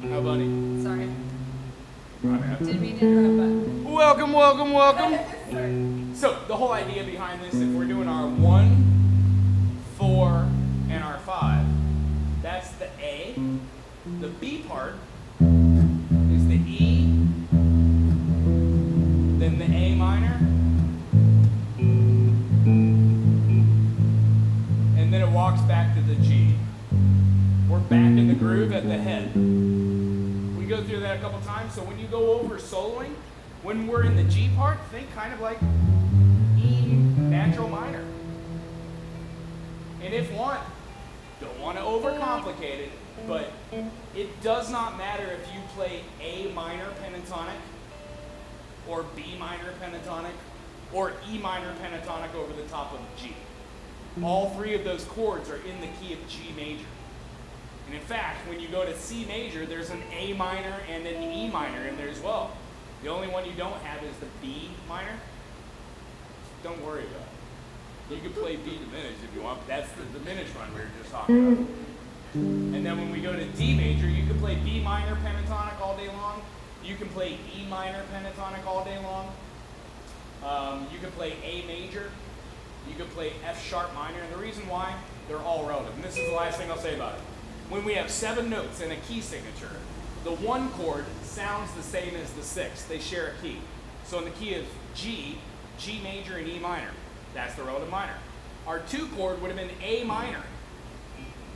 Oh, buddy. Sorry. My bad. Didn't mean to interrupt, Welcome, welcome, welcome. but. Sorry. So, the whole idea behind this, if we're doing our 1, 4, and our 5, that's the A. The B part is the E, then the A minor, and then it walks back to the G. We're back in the groove at the head. We go through that a couple times, so when you go over soloing, when we're in the G part, think kind of like E natural minor. And if want, don't want to overcomplicate it, but it does not matter if you play A minor pentatonic, or B minor pentatonic, or E minor pentatonic over the top of G. All three of those chords are in the key of G major. And in fact, when you go to C major, there's an A minor and an E minor in there as well. The only one you don't have is the B minor. Don't worry about it. You can play B diminished if you want, but that's the diminished one we were just talking about. And then when we go to D major, you can play B minor pentatonic all day long. You can play E minor pentatonic all day long. You can play A major. You can play F sharp minor. And the reason why, they're all relative. And this is the last thing I'll say about it. When we have 7 notes in a key signature, the 1 chord sounds the same as the 6. They share a key. So in the key of G, G major and E minor. That's the relative minor. Our 2 chord would have been A minor.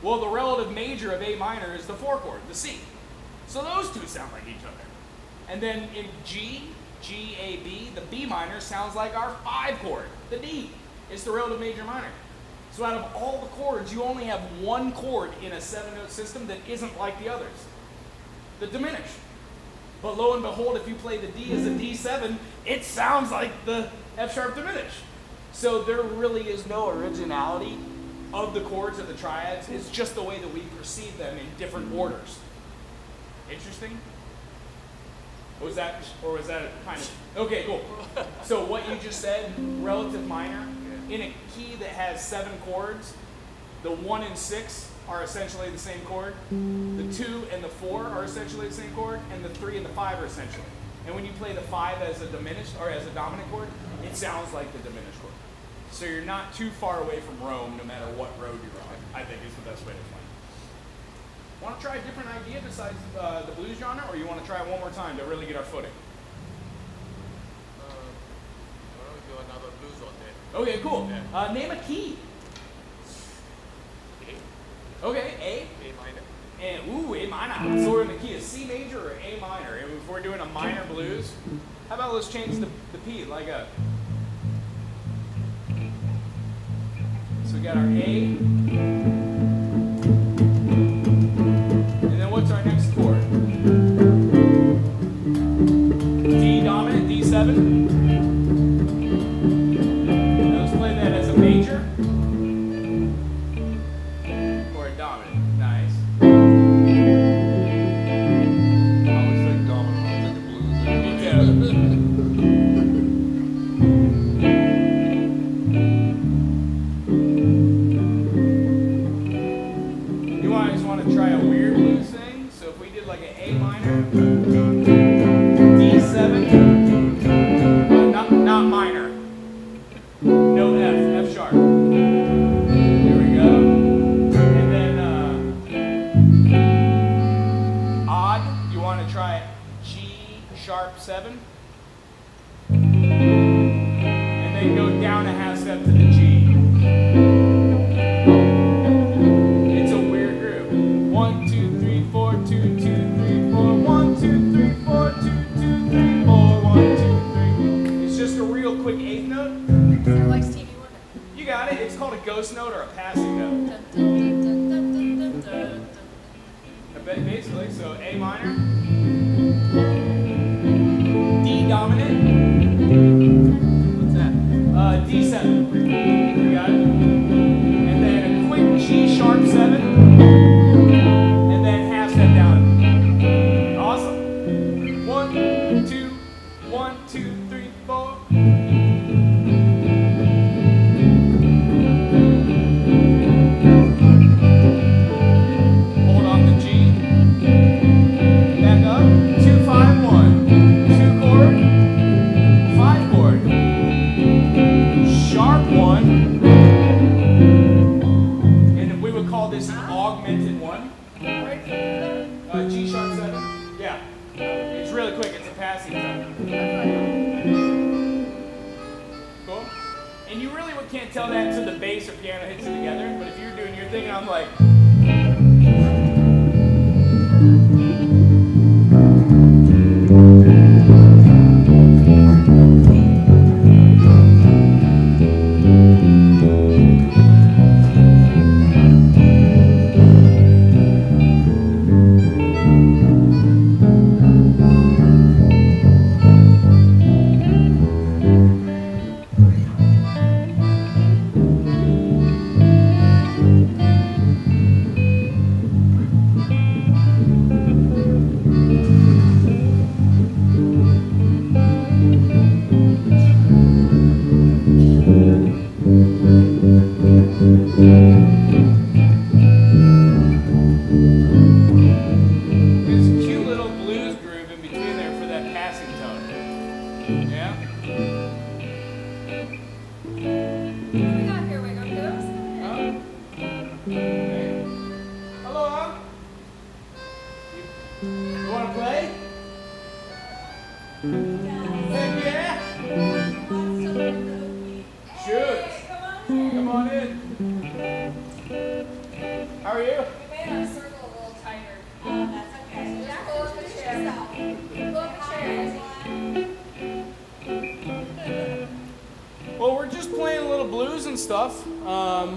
Well, the relative major of A minor is the 4 chord, the C. So those two sound like each other. And then in G, G, A, B, the B minor sounds like our 5 chord, the D. It's the relative major minor. So out of all the chords, you only have 1 chord in a 7-note system that isn't like the others, the diminished. But lo and behold, if you play the D as a D7, it sounds like the F sharp diminished. So there really is no originality of the chords of the triads. It's just the way that we perceive them in different orders. Interesting? Was that kind of, okay, cool. So what you just said, relative minor, in a key that has 7 chords, the 1 and 6 are essentially the same chord, the 2 and the 4 are essentially the same chord, and the 3 and the 5 are essentially. And when you play the 5 as a diminished, or as a dominant chord, it sounds like the diminished chord. So you're not too far away from Rome, no matter what road you're on, I think is the best way to explain it. Want to try a different idea besides the blues genre, or you want to try it one more time to really get our footing? I'll do another blues on there. Okay, cool. Yeah. Name a key. A. Okay, A. A minor. And ooh, A minor. So we're in the key of C major or A minor. And if we're doing a minor blues, how about let's change the P, like a. So we got our A. And then what's our next chord? D dominant, D7. Let's play that as a major or a dominant. Nice. I always think dominant, I'll think of blues. Me too. You guys want to try a weird blues thing? So if we did like an A minor, D7, not minor, no F, F sharp. Here we go. And then odd, you want to try G sharp 7, and then go down a half step to the G. It's a weird groove. 1, 2, 3, 4, 2, 2, 3, 4, 1, 2, 3, 4, 2, 2, 3, 4, 1, 2, 3. It's just a real quick 8th note. Sound like Stevie Wonder. You got it. It's called a ghost note or a passing note. Dun, dun, dun, dun, dun, dun, dun, dun. Basically, so A minor, D dominant, What's that? D7. You got it? And then a quick G sharp 7, and then half step down. Awesome. 1, 2, 1, 2, 3, 4. Hold on the G. G sharp 7. Yeah. It's really quick. It's a passing tone. Cool. And you really can't tell that until the bass or piano hits it together. But if you're doing your thing, and I'm like.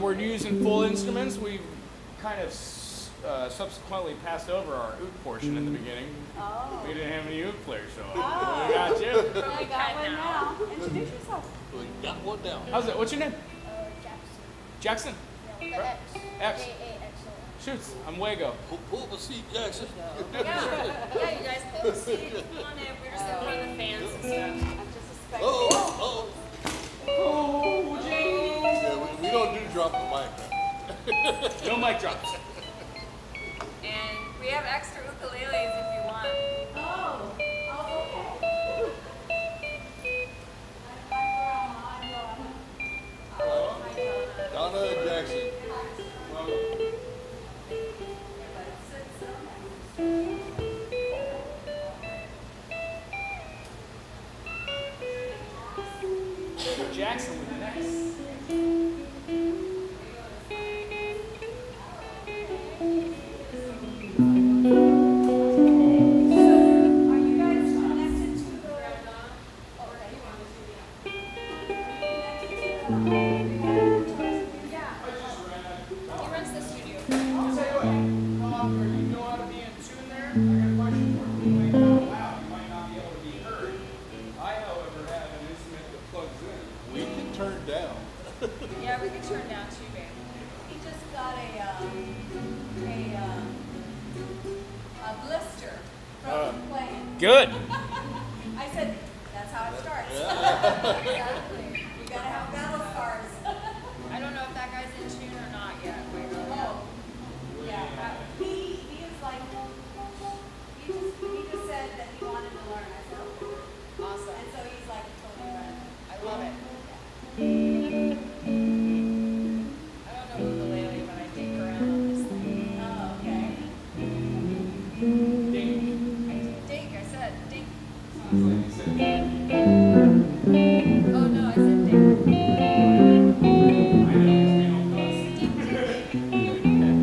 We're using full instruments. We've kind of subsequently passed over our oud portion in the beginning. Oh. We didn't have any oud players, so Oh. we got you. I got one now. Introduce yourself. We got one down. How's it? What's your name? Jackson. Jackson? Yeah, with the X. X. J-A-X-O-N. Shoots. I'm Wago. Pull up a seat, Jackson. Yeah, you guys pull the seat. Come on in. We're just in front of the fans and stuff. I'm just a spectator. Oh, Oh, jeez. yeah, we don't do drop the mic. No mic drops. And we have extra ukuleles if you want. Oh, okay. Donna and Jackson. Jackson with an X. Are you guys connected to the? He runs the studio. I'll tell you what, Hopper, you know how to be in tune there? I got a question for you. You might not be loud, you might not be able to be heard. I, however, have an instrument that plugs in. We can turn down. Yeah, we can turn down too, babe. He just got a blister from playing. Good. I said, that's how it starts. Exactly. You gotta have battle scars. I don't know if that guy's in tune or not yet. Oh, yeah. He is like, he just said that he wanted to learn. I said, okay. Awesome. And so he's like totally ready. I love it. I don't know ukulele, but I dig around on this thing. Oh, okay. Ding. I dig. I said dig. Sounds like you said ding. Oh no, I said dig. I know, 'cause we don't cuss. Music's versatile, right?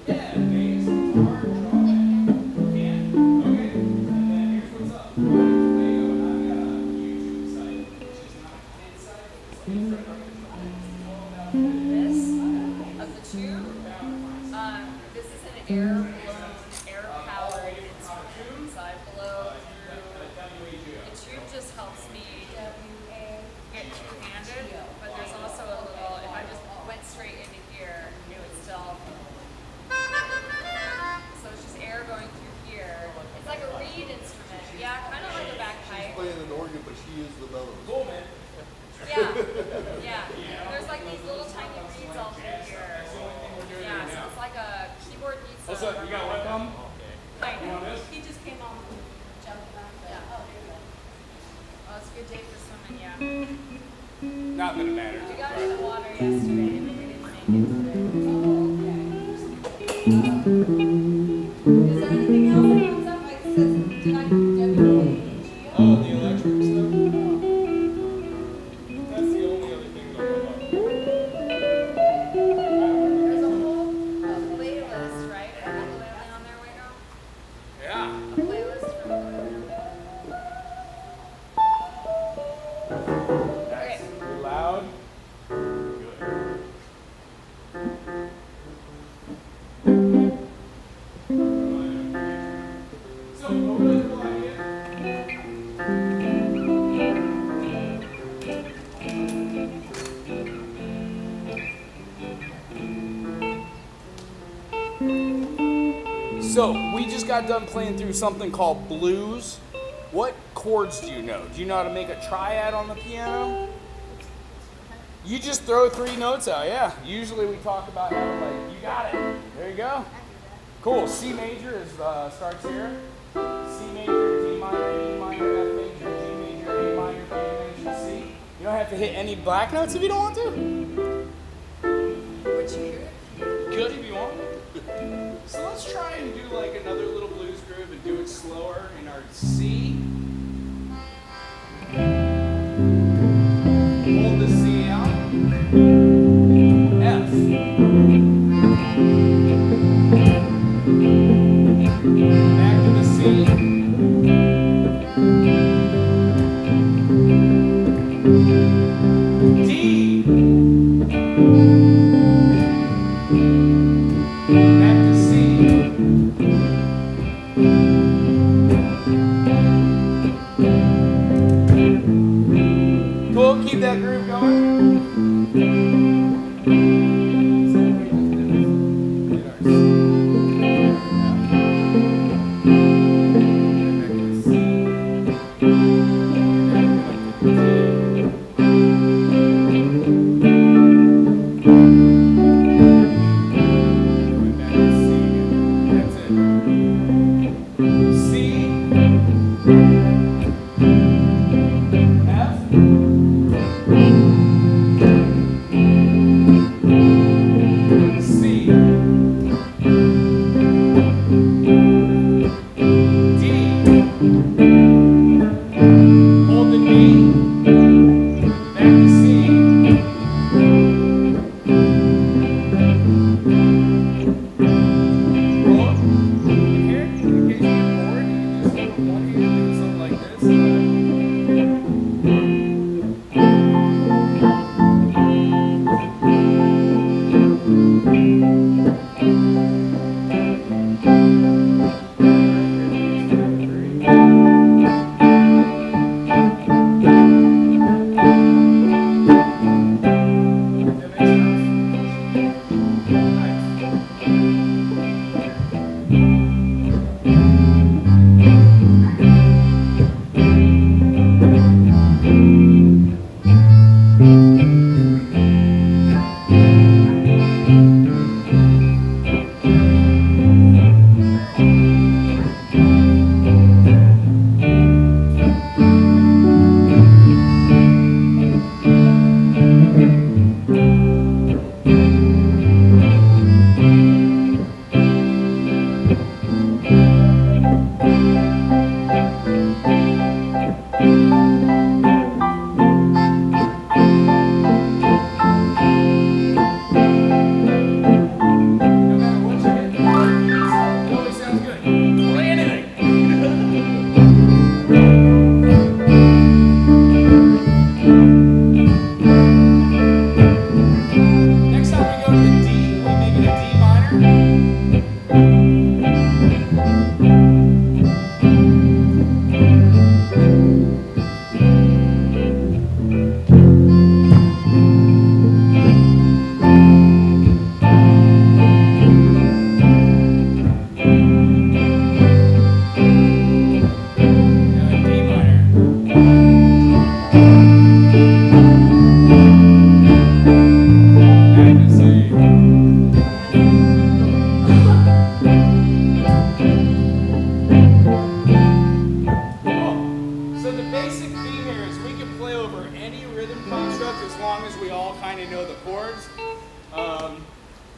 Yeah, bass, guitar, drum. two-handed, but there's also a little, if I just went straight into here, it would still. So it's just air going through here. It's like a reed instrument. Yeah, kind of like a bagpipe. Playing an organ, but she is the melody. Cool, man. Yeah, yeah. There's like these little tiny reeds all through here. Yeah, so it's like a keyboard beats. What's up? You got what thumb? Kind You want of. this? He just came on and jumped around. Yeah. Oh, there you go. Oh, it's a good day for swimming, yeah. Not that it matters. We got in the water yesterday and we didn't make it today. Oh, okay. Is there anything else that comes up? Like it says, did I WAHEO? Oh, the electric stuff? That's the only other thing that'll come up. There's a whole playlist, right? For ukulele on there, Waco? Yeah. A playlist for ukulele. Okay. You're loud. Good. So, a really cool idea. So, we just got done playing through something called blues. What chords do you know? Do you know how to make a triad on the piano? You just throw 3 notes out, yeah. Usually we talk about how, like, you got it. There you go. Cool. C major is starts here. C major, D minor, E minor, F major, G major, A minor, B major, C. You don't have to hit any black notes if you don't want to. Would you hear it? Good if you want. So let's try and do like another little blues groove and do it slower in our C. Hold the C out. F. Back to the C. D. Back to C. Cool, keep that groove going.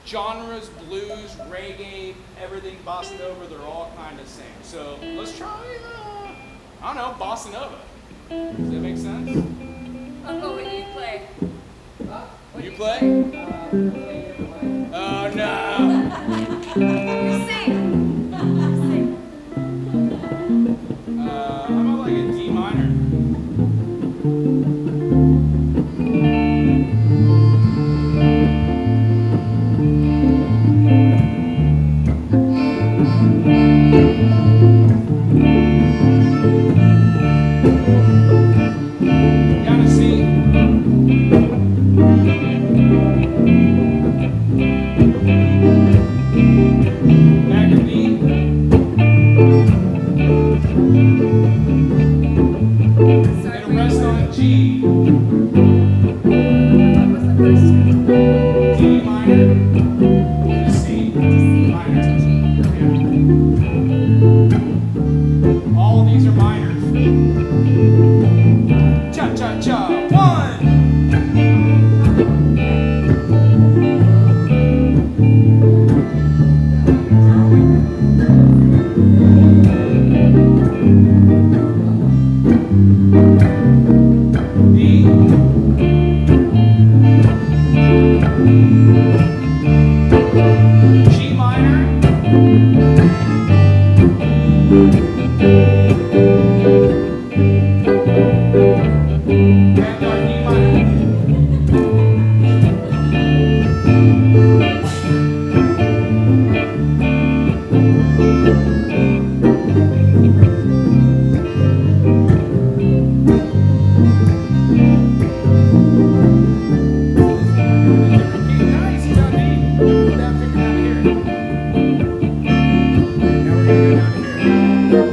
genres, blues, reggae, everything, bossa nova, they're all kind of the same. So let's try, I don't know, bossa nova. Does that make sense? Uncle, what do you play? You play? Oh no! You sing. How about like a D minor? Down to C. Back to B. Sorry, And a rest on G. what was the first two? D minor. To C. Minor. To G. Yeah. All of these are minors. Cha cha cha. 1. D. G minor. And our D minor. Nice, you got D. Put that finger down here. Now we're gonna go down here.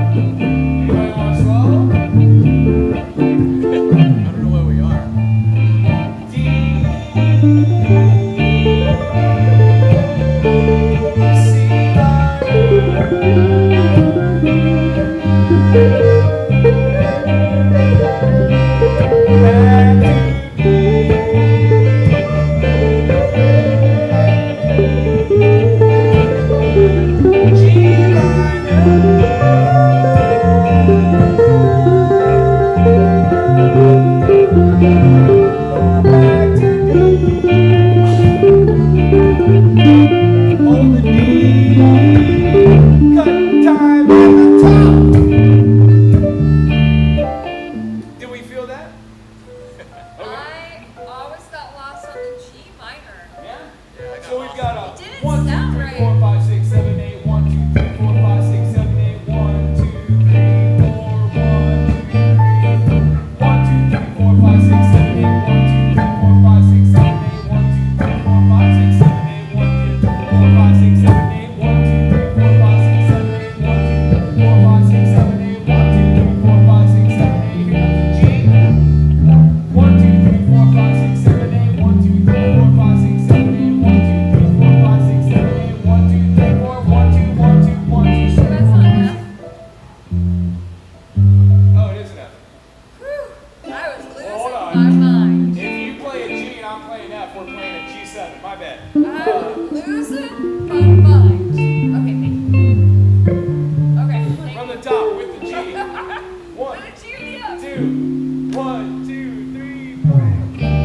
Anybody want to slow? I don't know where we are. D, C, hold the D, cut time at the top. Did we feel that? I always got lost on the G minor. Yeah? So we've got a It didn't 1, 2, sound 3, right. 4, 5, 6, 7, 8, 1, 2, 3, 4, 5, 6, 7, 8, 1, 2, 3, 4, 1, 2, 3, 4, 5, 6, 7, 8, 1, 2, 3, 4, 5, 6, 7, 8, 1, 2, 3, 4, 5, 6, 7, 8, 1, 2, 3, 4, 5, 6, 7, 8, 1, 2, 3, 4, 5, 6, 7, 8, 1, 2, 3, 4, 5, 6, 7, 8, 1, 2, 3, 4, 5, 6, 7, 8. Here comes the G. 1, 2, 3, 4, 5, 6, 7, 8. 1, 2, 3, 4, 5, 6, 7, 8. 1, 2, 3, 4, 5, 6, 7, 8. 1, 2, 3, 4, 1, 2, 1, 2, 1, 2. Sure that's not enough? Oh, it is an F. Whew. I was Hold losing on. my mind. If you play a G and I'm playing F, we're playing a G7. My bad. I'm losing my mind. Okay, thank you. Okay, thank From you. the top with the G. 1, With a G or the F? 2, 1, 2, 3, 5 minutes.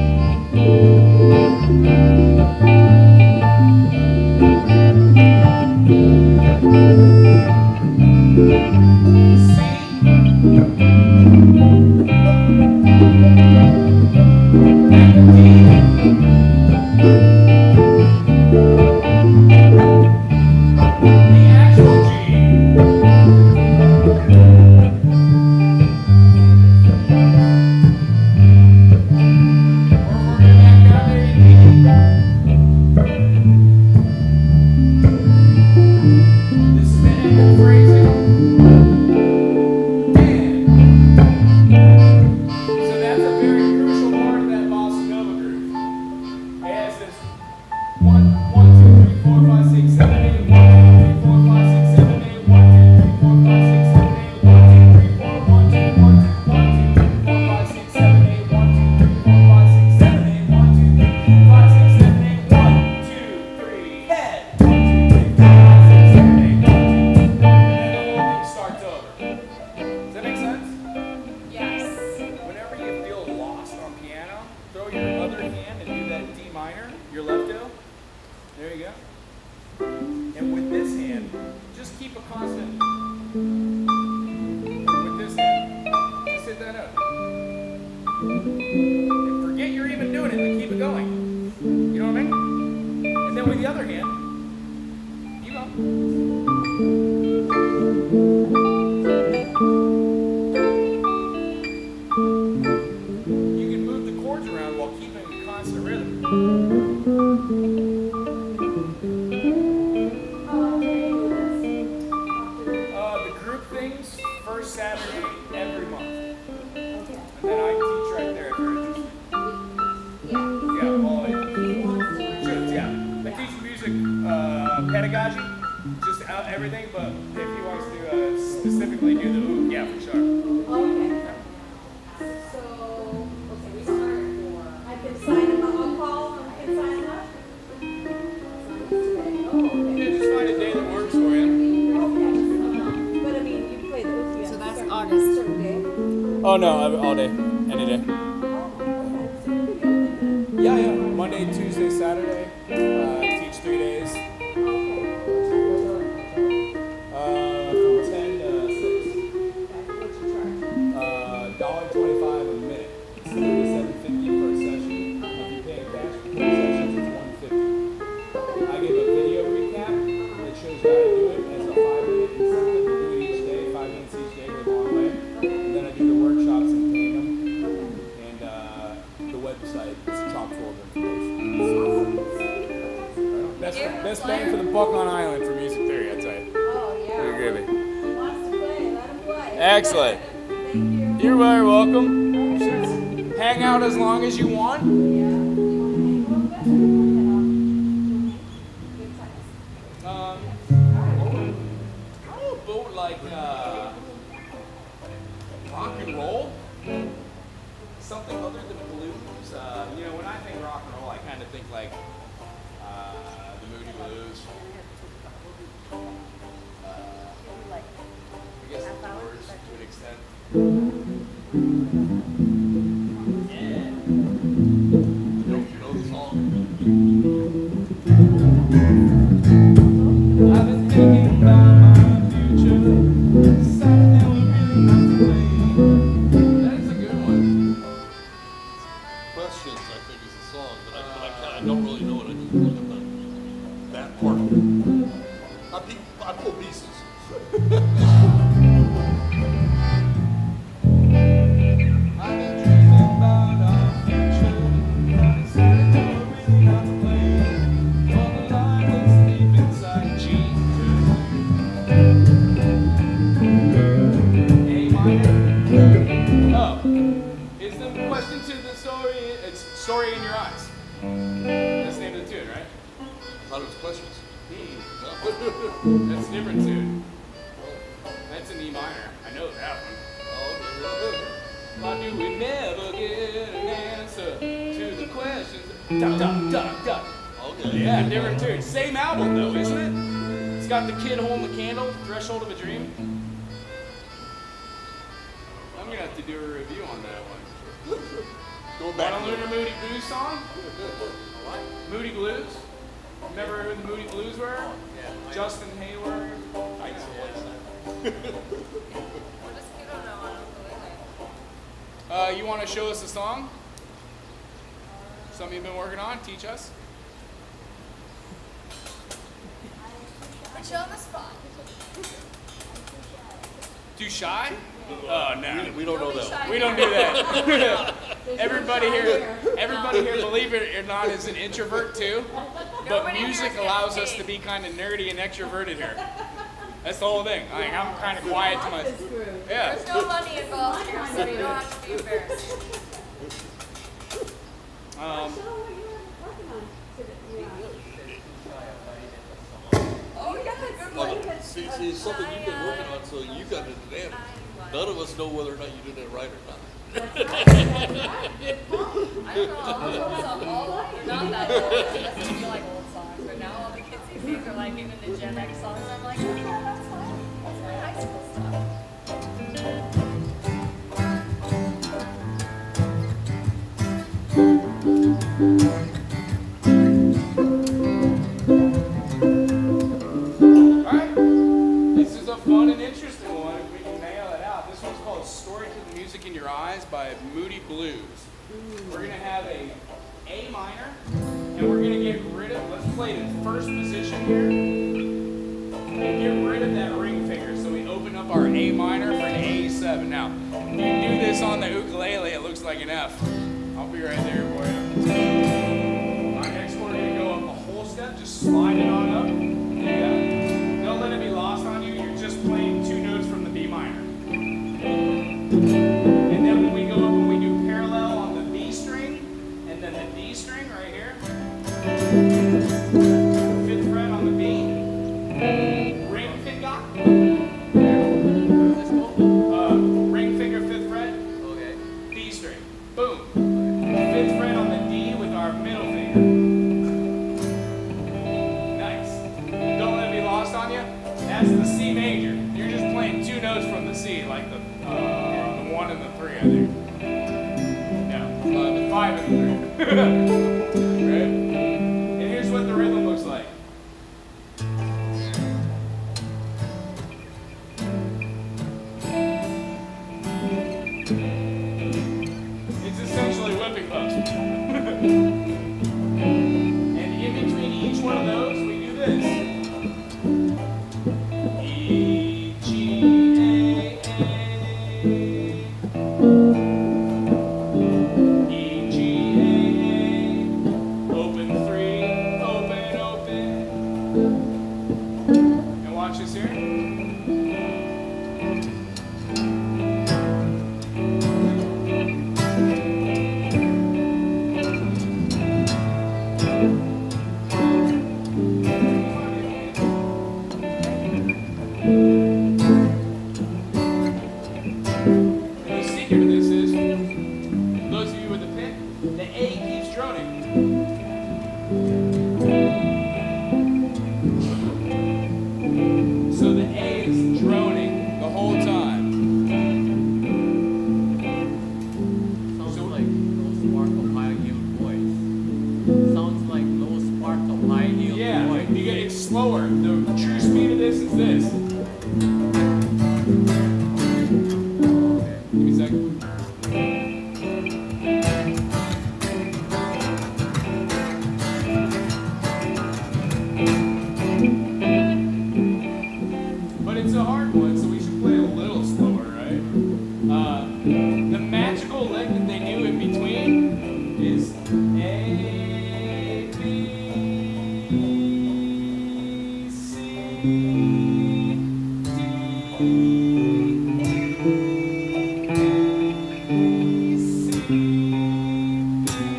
Best bang for the buck on island for music theory, I'd say. Oh, yeah. You're gravy. He wants to play, let him play. Excellent. Thank you. You're very welcome. Hang out as long as you want. Yeah. You want to hang a little bit? Good times. How about like rock and roll? Something other than blues. When I think rock and roll, I kind of think like the Moody Blues. I guess the Doors to an extent. Yeah. You know the song? I've been thinking about my future. Decided that we really have to play. That is a good one. Questions, I think, is the song, but I don't really know it. I just look at that part. I pull pieces. I've been dreaming about our future. I decided that we really have to play. All the line was deep inside G. A minor. Oh, is the question to the story? It's Story in Your Eyes. That's the name of the tune, right? I thought it was questions. That's a different tune. That's an E minor. I know that one. Why do we never get an answer to the questions? Duck, duck, duck, duck. Okay. Yeah, different tune. Same album though, isn't it? It's got the kid holding the candle, Threshold of a Dream. I'm gonna have to do a review on that one. Go Want back. to learn a Moody Blues song? Moody Blues? Remember who the Moody Blues were? Yeah. Justin Hayward. What does Kiddo know on ukulele? You want to show us a song? Something you've been working on? Teach us. Put you on the spot. Too shy? Oh no. We don't know Don't be that. shy. We don't do that. everybody here, believe it or not, is an introvert too. But Nobody music here is allows getting us to paid. be kind of nerdy and extroverted here. That's the whole thing. I'm kind of quiet to myself. Yeah. There's no money involved here, so you don't have to be embarrassed. Show what you were working on today. Oh yeah, good one. See, it's something you've been working on, so you got it in. None of us know whether or not you did it right or not. I don't know all the old songs. They're not that old. It doesn't feel like old songs. But now all the kids these days are like even the Gen X songs. I'm like, oh yeah, that's fine. That's my high school stuff. Alright. This is a fun and interesting one if we can nail it out. This one's called Story to the Music in Your Eyes by Moody Blues. We're going to have a A minor, and we're going to get rid of, let's play it in first position here, and get rid of that ring finger. So we open up our A minor for an A7. Now, if you do this on the ukulele, it looks like an F. I'll be right there for you. Alright, next we're going to go up a whole step, just slide it on up. Yeah. Don't let it be lost on you, you're just playing two notes from the B minor. And then when we go up and we do parallel on the B string, and then the D string right here, 5th fret on the B, ring finger, ring finger 5th fret, D string, boom, 5th fret on the D with our middle finger. Nice. Don't let it be lost on you. That's the C major. You're just playing two notes from the C, like the 1 and the 3, I think. No, the 5 and the 3. Right? And here's what the rhythm looks like. It's essentially whipping post. And in between each one of those, we do this. E, G, A, A. true speed of this is this. Give me a second. But it's a hard one, so we should play a little slower, right? The magical lick that they do in between is A, B, C, D, E, C, D, E,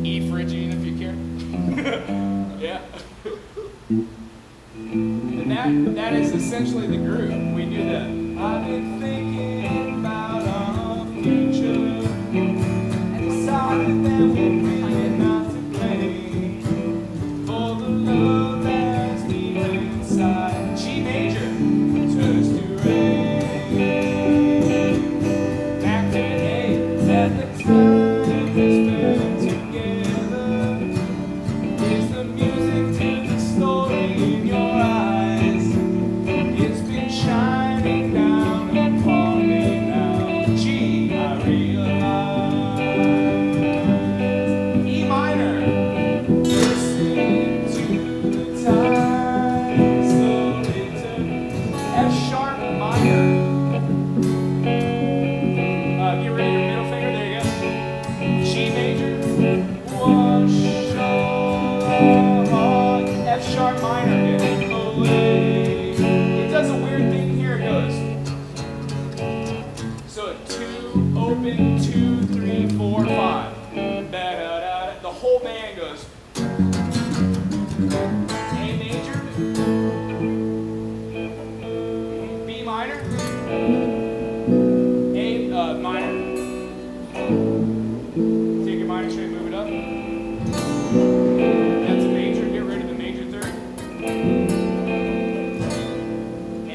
E Phrygian if you care. Yeah. And that is essentially the groove. We do the I've been thinking about our future and decided that we'll bring it not to blame for the love that's deep inside. G major turns to rain. Back to A, at the time we spent together. Is the music to the story in your eyes? It's been shining down upon me now. Gee, I realize. E minor. Listen to the time slowly turn. F sharp minor. Get rid of your middle finger. There you go. G major. Wash all our F sharp minor. Get away. It does a weird thing here. It goes. So 2, open, 2, 3, 4, 5. Ba-da-da-da. The whole band goes. A major. B minor. A minor. Take your minor string, move it up. That's a major. Get rid of the major third. A,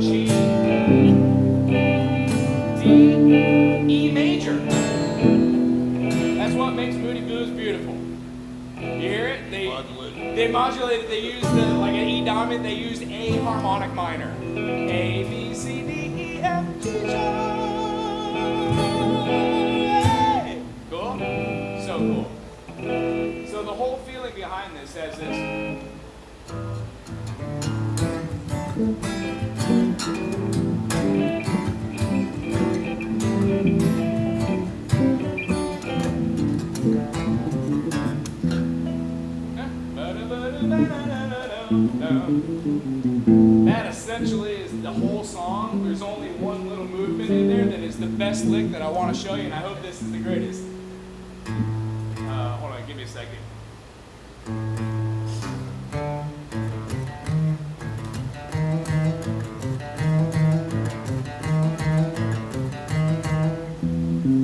G, D, E major. That's what makes Moody Blues beautiful. You hear it? They modulate it. They use like an E dominant. They use A harmonic minor. A, B, C, D, E, F, G, H. Cool? So cool. So the whole feeling behind this has this. That essentially is the whole song. There's only one little movement in there that is the best lick that I want to show you, and I hope this is the greatest. Hold on, give me a second.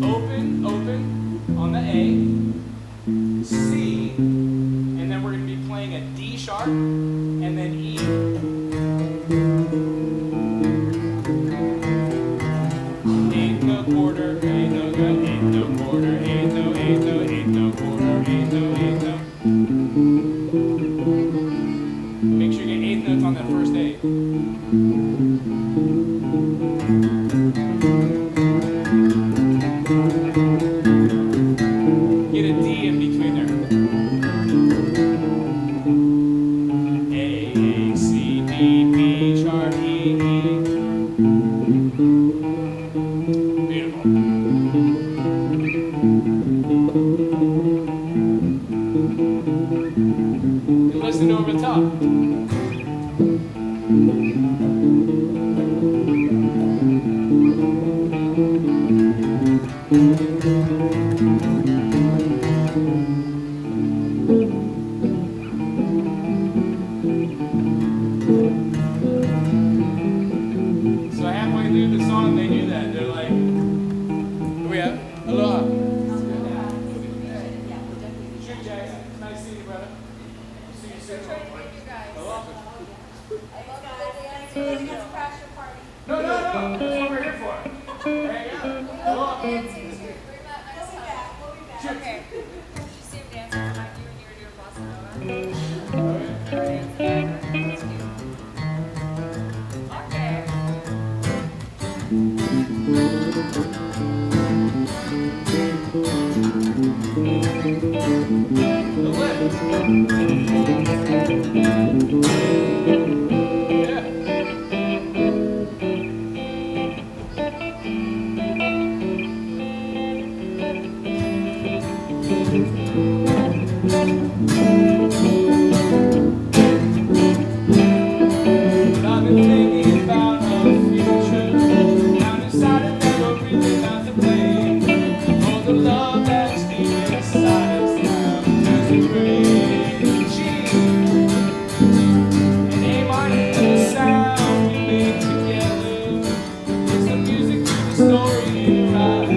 Open, open on the A, C, and then we're going to be playing a D sharp, and then E. Ain't no quarter, ain't no good, ain't no quarter, ain't no quarter, ain't no. Make sure you get eighth notes on that first A. Get a D in between there. A, C, D, B, sharp, E, E. Beautiful. And listen over the top. So halfway through the song, they do that. They're like, "Who we have? Aloha." Yeah, we'll definitely. Sure, Jackson. Nice seeing you, brother. See you soon. Trying to get you guys. Aloha. Thanks, guys. Thanks for letting us crash your party. That's what we're here for. There you go. Come on. Dancing too. Bring that next time. We'll be back. Okay. You see him dancing behind you when you were doing bossa nova? That's cute. Okay. The lip. Yeah. I've been thinking about our future. Now decided that we're really not to blame for the love that's deep inside us now. Just great. G and A minor, the sound we make together. It's the music to the story in your eyes.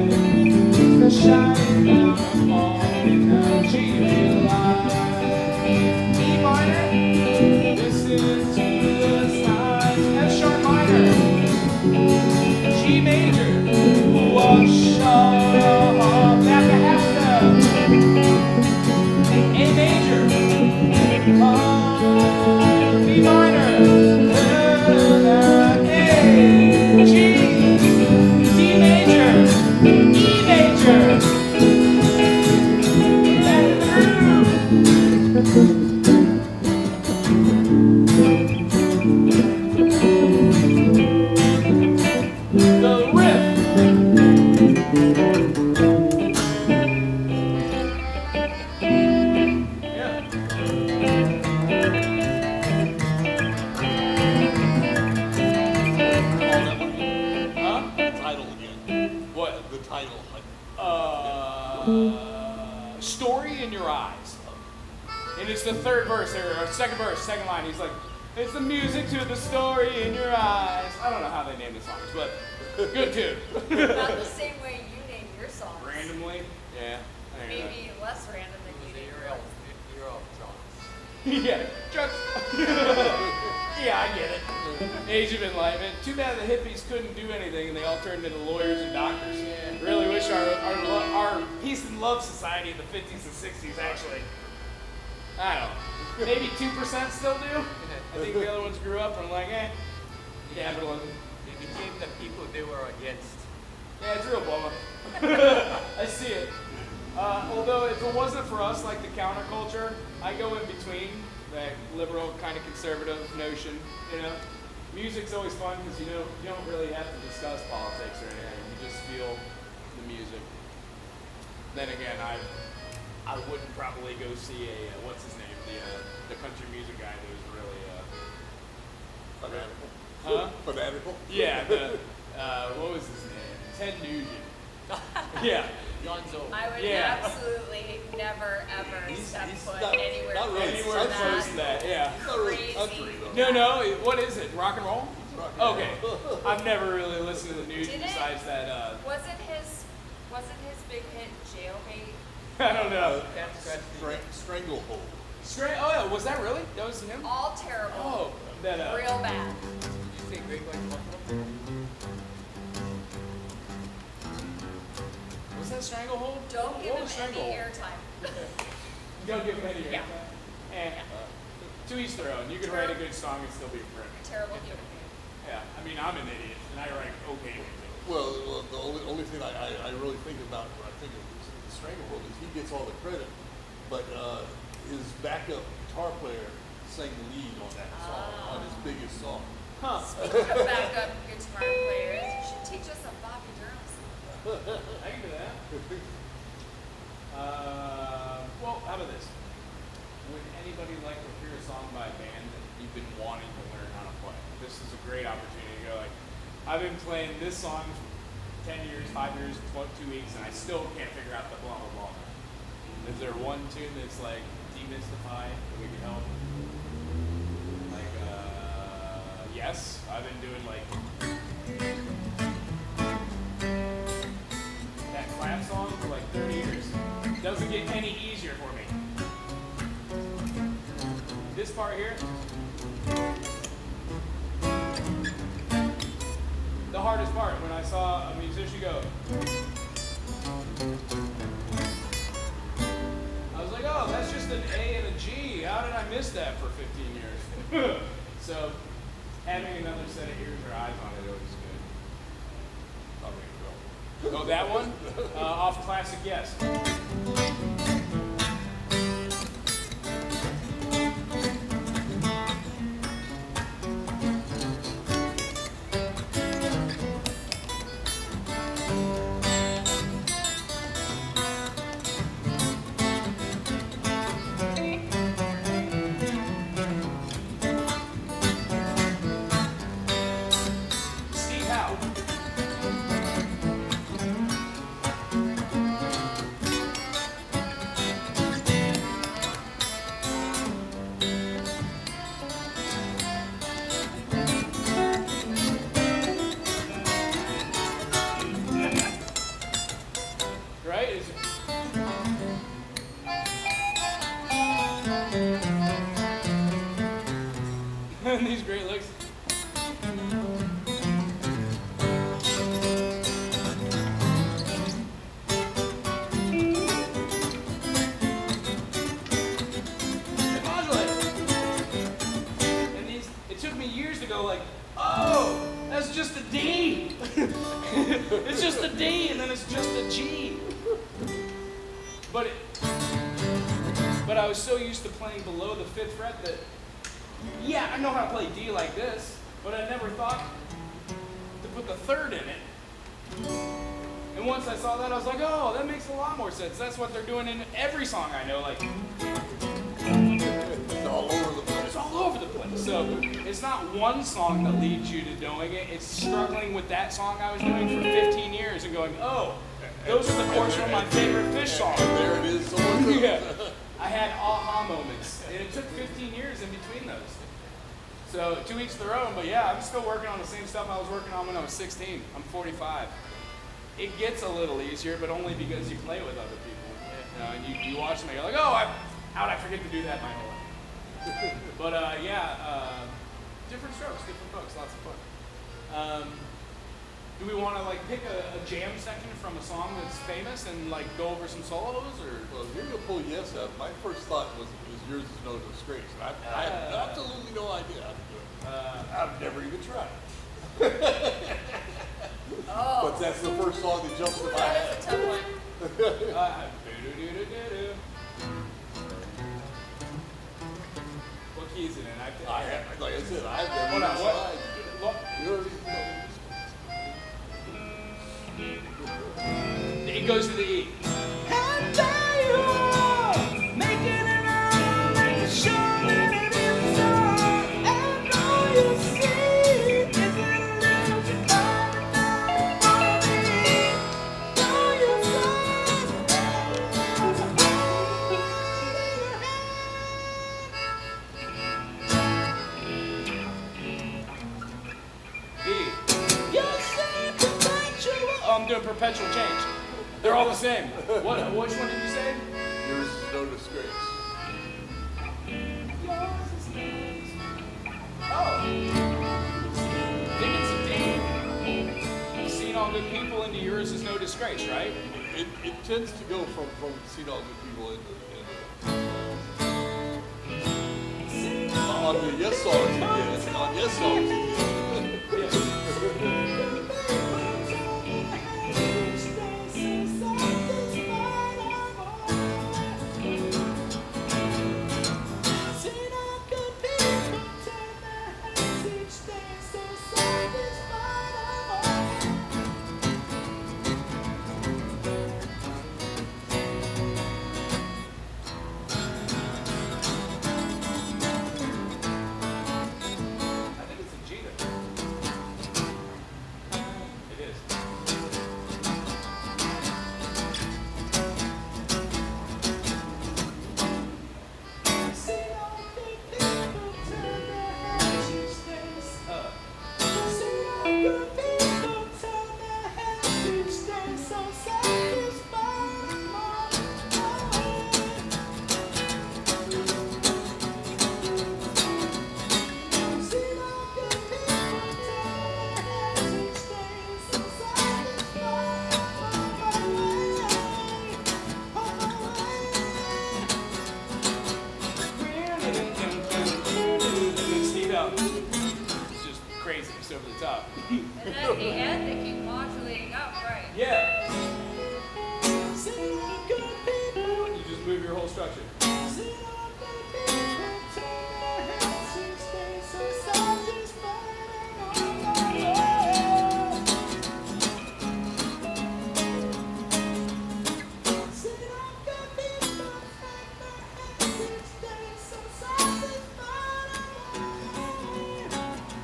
Shining down upon me now. G realize. E minor, listen to the signs. F sharp minor, G major, wash off back to half step. A major, B minor, A, G, D major, E major. Let it through. The riff. Yeah. Huh? Title again. What? The title. Story in your eyes. And it's the third verse, or second verse, second line. He's like, it's the music to the story in your eyes. I don't know how they named the songs, but good tune. Not the same way you name your songs. Randomly? Yeah. I think Maybe less random than you name your own. Yeah, just. Yeah, I get it. Age of Enlightenment. Too bad the hippies couldn't do anything and they all turned into lawyers and doctors. Really wish our peace and love society in the 50s and 60s actually. I don't know. Maybe 2% still do. I think the other ones grew up and are like, capitalism. They became the people they were against. Yeah, it's real bummer. I see it. Although if it wasn't for us, like the counterculture, I go in between that liberal kind of conservative notion. You know, music's always fun because you don't really have to discuss politics or anything. You just feel the music. Then again, I wouldn't probably go see a what's his name, the country music guy who was really Fanatical. huh? Fanatical. Yeah, what was his name? Ted Nugent. Yeah. Gonzo. I would Yeah. absolutely never ever step he's foot not- anywhere not really close Anywhere to close to that, yeah. It's not really Crazy. country though. No, what is it? Rock and roll? Rock and roll. Okay. I've never really listened to the news Did it? besides that, Wasn't his big hit Jailbait? I don't know. Can't scratch the Stranglehold. Oh yeah, was that really? That was him? All terrible. Oh, that Real bad. Did you say Great White Buffalo? Was that Stranglehold? Don't give What him was any Stranglehold? airtime. Don't give him any Yeah. airtime. To each their own. You can write a good song and still be a prick. Terrible human being. Yeah, I mean, I'm an idiot, and I write okay music. Well, the only thing I really think about when I think of Stranglehold is he gets all the credit, but his backup guitar player sang the lead on that song, on his biggest song. Huh. Speaking of backup guitar players, you should teach us some Bobby Durham songs. I can do that. Well, how about this? Would anybody like to hear a song by a band that you've been wanting to learn how to play? This is a great opportunity to go like, I've been playing this song for 10 years, 5 years, 2 weeks, and I still can't figure out the blah, blah, blah. Is there one tune that's like demystified that we can help? Like, yes, I've been doing like that clap song for like 30 years. Doesn't get any easier for me. This part here. the hardest part when I saw a musician go. I was like, oh, that's just an A and a G. How did I miss that for 15 years? So having another set of ears or eyes on it was good. Oh, that one? Off Classic Yes. Steve Howe. Right? And these great licks. And modulate. And these, it took me years to go like, oh, that's just a D. It's just a D, and then it's just a G. But I was so used to playing below the 5th fret that, yeah, I know how to play D like this, but I never thought to put the 3rd in it. And once I saw that, I was like, oh, that makes a lot more sense. That's what they're doing in every song I know. Like, It's all over the place. it's all over the place. So it's not one song that leads you to doing it. It's struggling with that song I was doing for 15 years and going, oh, those are the chords from my favorite Fish song. And there it is. So what's up? Yeah. I had aha moments, and it took 15 years in between those. So to each their own, but yeah, I'm still working on the same stuff I was working on when I was 16. I'm 45. It gets a little easier, but only because you play with other people. You know, and you watch them, and you're like, oh, how'd I forget to do that my whole life? But different strokes, different folks, lots of fun. Do we want to like pick a jam section from a song that's famous and like go over some solos, or? Well, you're going to pull Yes out. My first thought was Yours Is No Disgrace. And I have absolutely no idea how to do it. I've never even tried. Oh. But that's the first song that jumps to my head. That's a tough one. Do-do-do-do-do. What key is it in? I have, like I said, I've never Hold on, even what? tried. Yours Is No It goes to the E. Oh, I'm doing perpetual change. They're all the same. Which one did you say? Yours Is No Disgrace. Oh. I think it's a D. Seen all good people into Yours Is No Disgrace, right? It tends to go from Seen All Good People into on the Yes songs again. On Yes songs again. I think it's a G there. up. And then at the end, they keep modulating up, right? Yeah. You just move your whole structure.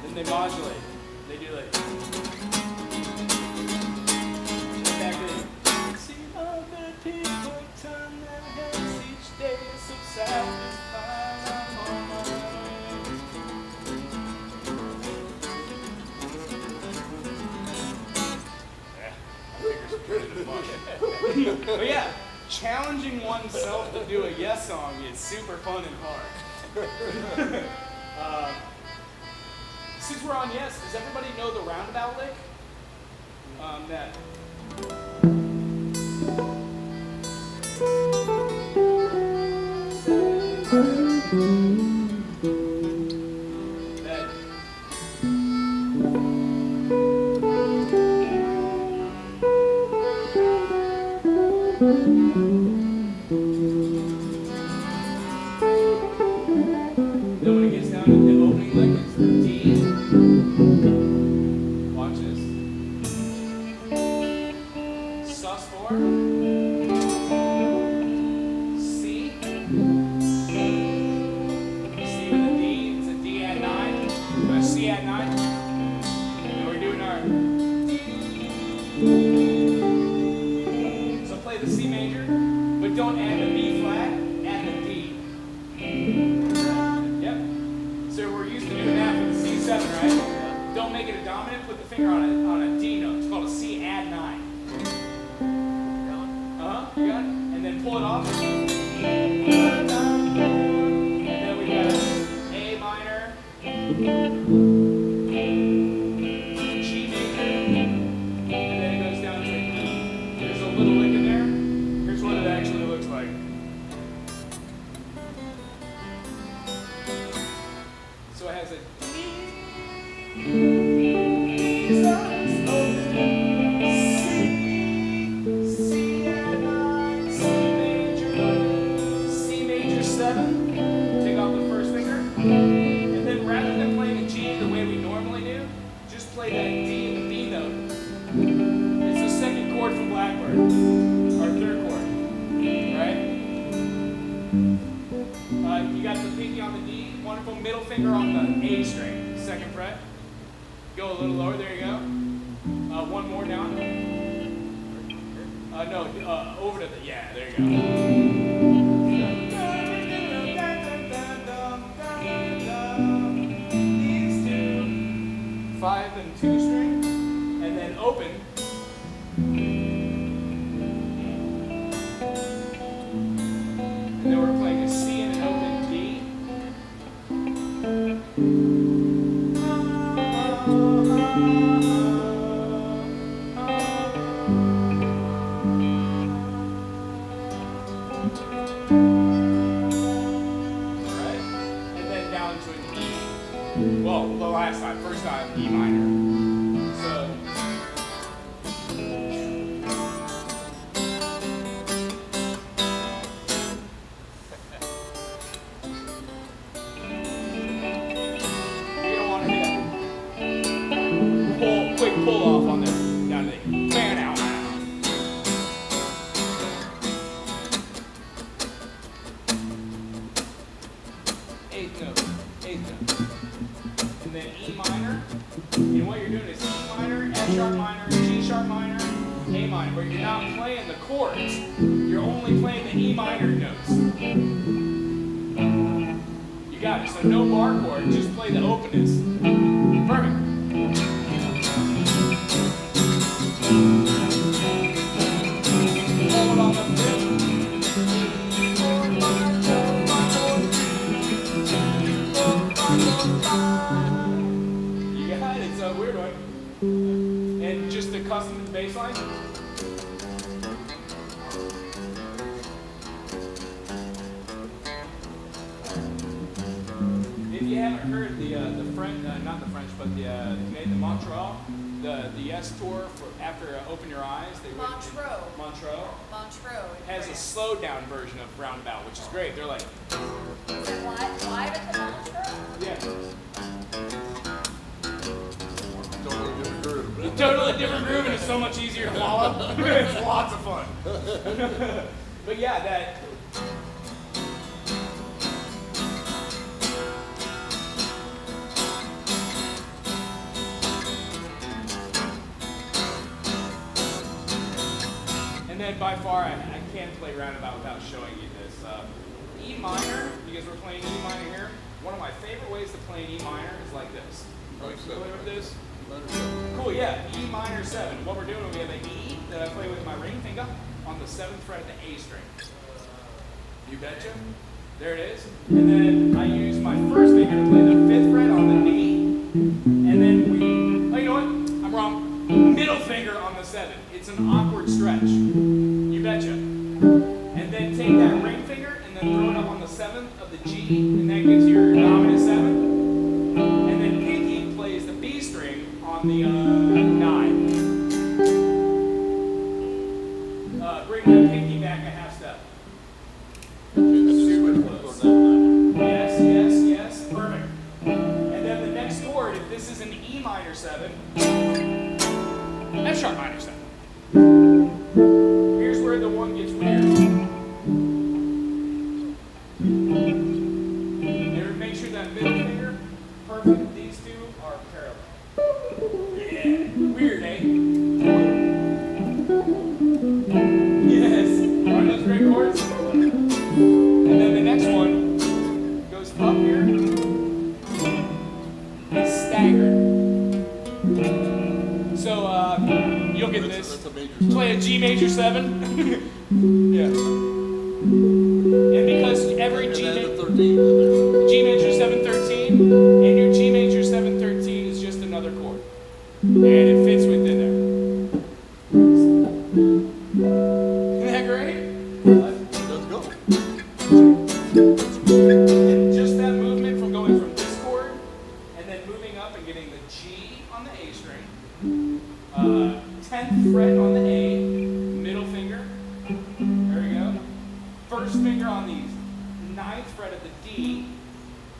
Then they modulate. They do like. Back in. See how the people turn their heads each day, so satisfied I'm on my way. But yeah, challenging oneself to do a yes song is super fun and hard. Since we're on yes, does everybody know the roundabout lick? That. That. Then when it gets down to the opening lick, it's D. Watch this. Sus4. C. C with a D. It's a D at 9. Or a C at 9. And we're doing our. So play the C major, but don't add the B flat, add the D. Yep. So we're used to doing that for the C7, right? Don't make it a dominant, put the finger on a D note. It's called a C add 9. You got it? And then pull it off. And then we got A minor, G major, and then it goes down to an E. There's a little lick in there. Here's what it actually looks like. So it has a C major 7, take off the first finger, and then rather than playing a G the way we normally do, just play that D and the B note. It's the second chord from Blackbird, our third chord, right? You got the pinky on the D, wonderful middle finger on the A string, second fret. Go a little lower, there you go. One more down. No, over to the, yeah, there you go. These two, 5 and 2 string, and then open. And then we're playing a C and an open D. Well, the last time, first time, E minor. So. You're gonna want to hit a quick pull off on there. Down to the fan out. Eighth note. And then E minor. And what you're doing is E minor, F sharp minor, G sharp minor, A minor. Where you're not playing the chords, you're only playing the E minor notes. You got it. So no bar chord, just play the openness. Perfect. Hold on the fifth. You got it. It's a weird one. And just the custom bass line. If you haven't heard the French, not the French, but the Montreux, the S tour for after Open Your Eyes, they went to Montreux has a slowed down version of Roundabout, which is great. They're like, Is it live at the Montreux? yeah, Totally different groove. totally different groove, and it's so much easier to follow. It's lots of fun. But yeah, that. And then by far, I can't play Roundabout without showing you this. E minor, because we're playing E minor here, one of my favorite ways to play an E minor is like this. Are you familiar with this? Cool, yeah, E minor 7. What we're doing, we have an E that I play with my ring finger on the 7th fret of the A string. You betcha. There it is. And then I use my first finger to play the 5th fret on the D. And then oh, you know what? I'm wrong. Middle finger on the 7th. It's an awkward stretch. You betcha. And then take that ring finger and then throw it up on the 7th of the G, and that gives you your dominant 7th. And then pinky plays the B string on the 9. Bring the pinky back a half step. Super close. Yes, yes, yes. Perfect. And then the next chord, if this is an E minor 7, F sharp minor 7. Here's where the one gets weird. There, make sure that middle finger, perfect. These two are parallel. Yeah. Weird, eh? Yes. Aren't those great chords? And then the next one goes up here. It's staggered. So you'll get this. That's a major 7. Play a G major 7. Yeah. And because every And G, add the 13 in there. G major 713, and your G major 713 is just another chord. And it fits within there. Isn't that great? Let's go. And just that movement from going from this chord and then moving up and getting the G on the A string, 10th fret on the A, middle finger, there we go, first finger on the 9th fret of the D,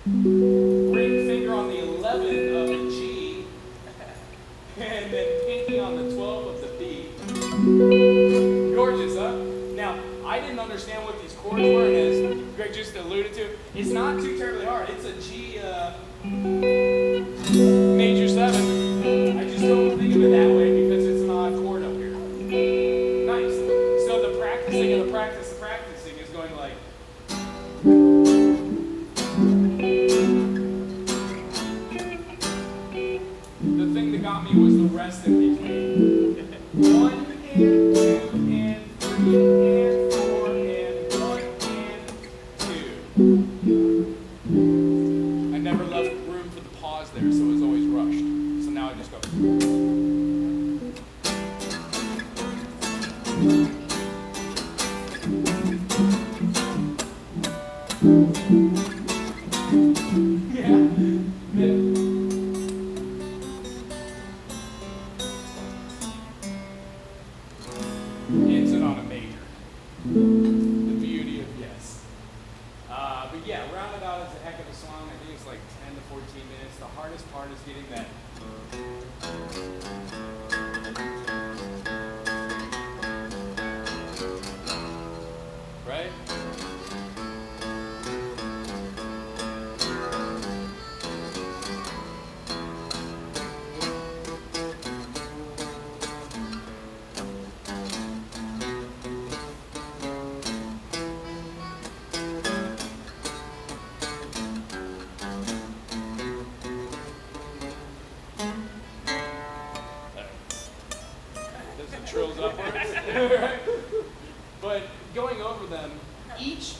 ring finger on the 11th of the G, and then pinky on the 12th of the B. Gorgeous, huh? Now, I didn't understand what these chords were, and as Greg just alluded to, it's not too terribly hard. It's a G major 7. I just don't think of it that way because it's an odd chord up here. Nice. So the practicing of the practicing is going like. The thing that got me was the rest in between. 1 and 2 and 3 and 4 and 1 and 2. I never left room for the pause there, so it was always rushed. So now I just go. Yeah. Yeah. Ends it on a major. The beauty of yes. But yeah, Roundabout is a heck of a song. I think it's like 10 to 14 minutes. The hardest part is getting that. Right? There's the trills upwards. Right? But going over them, each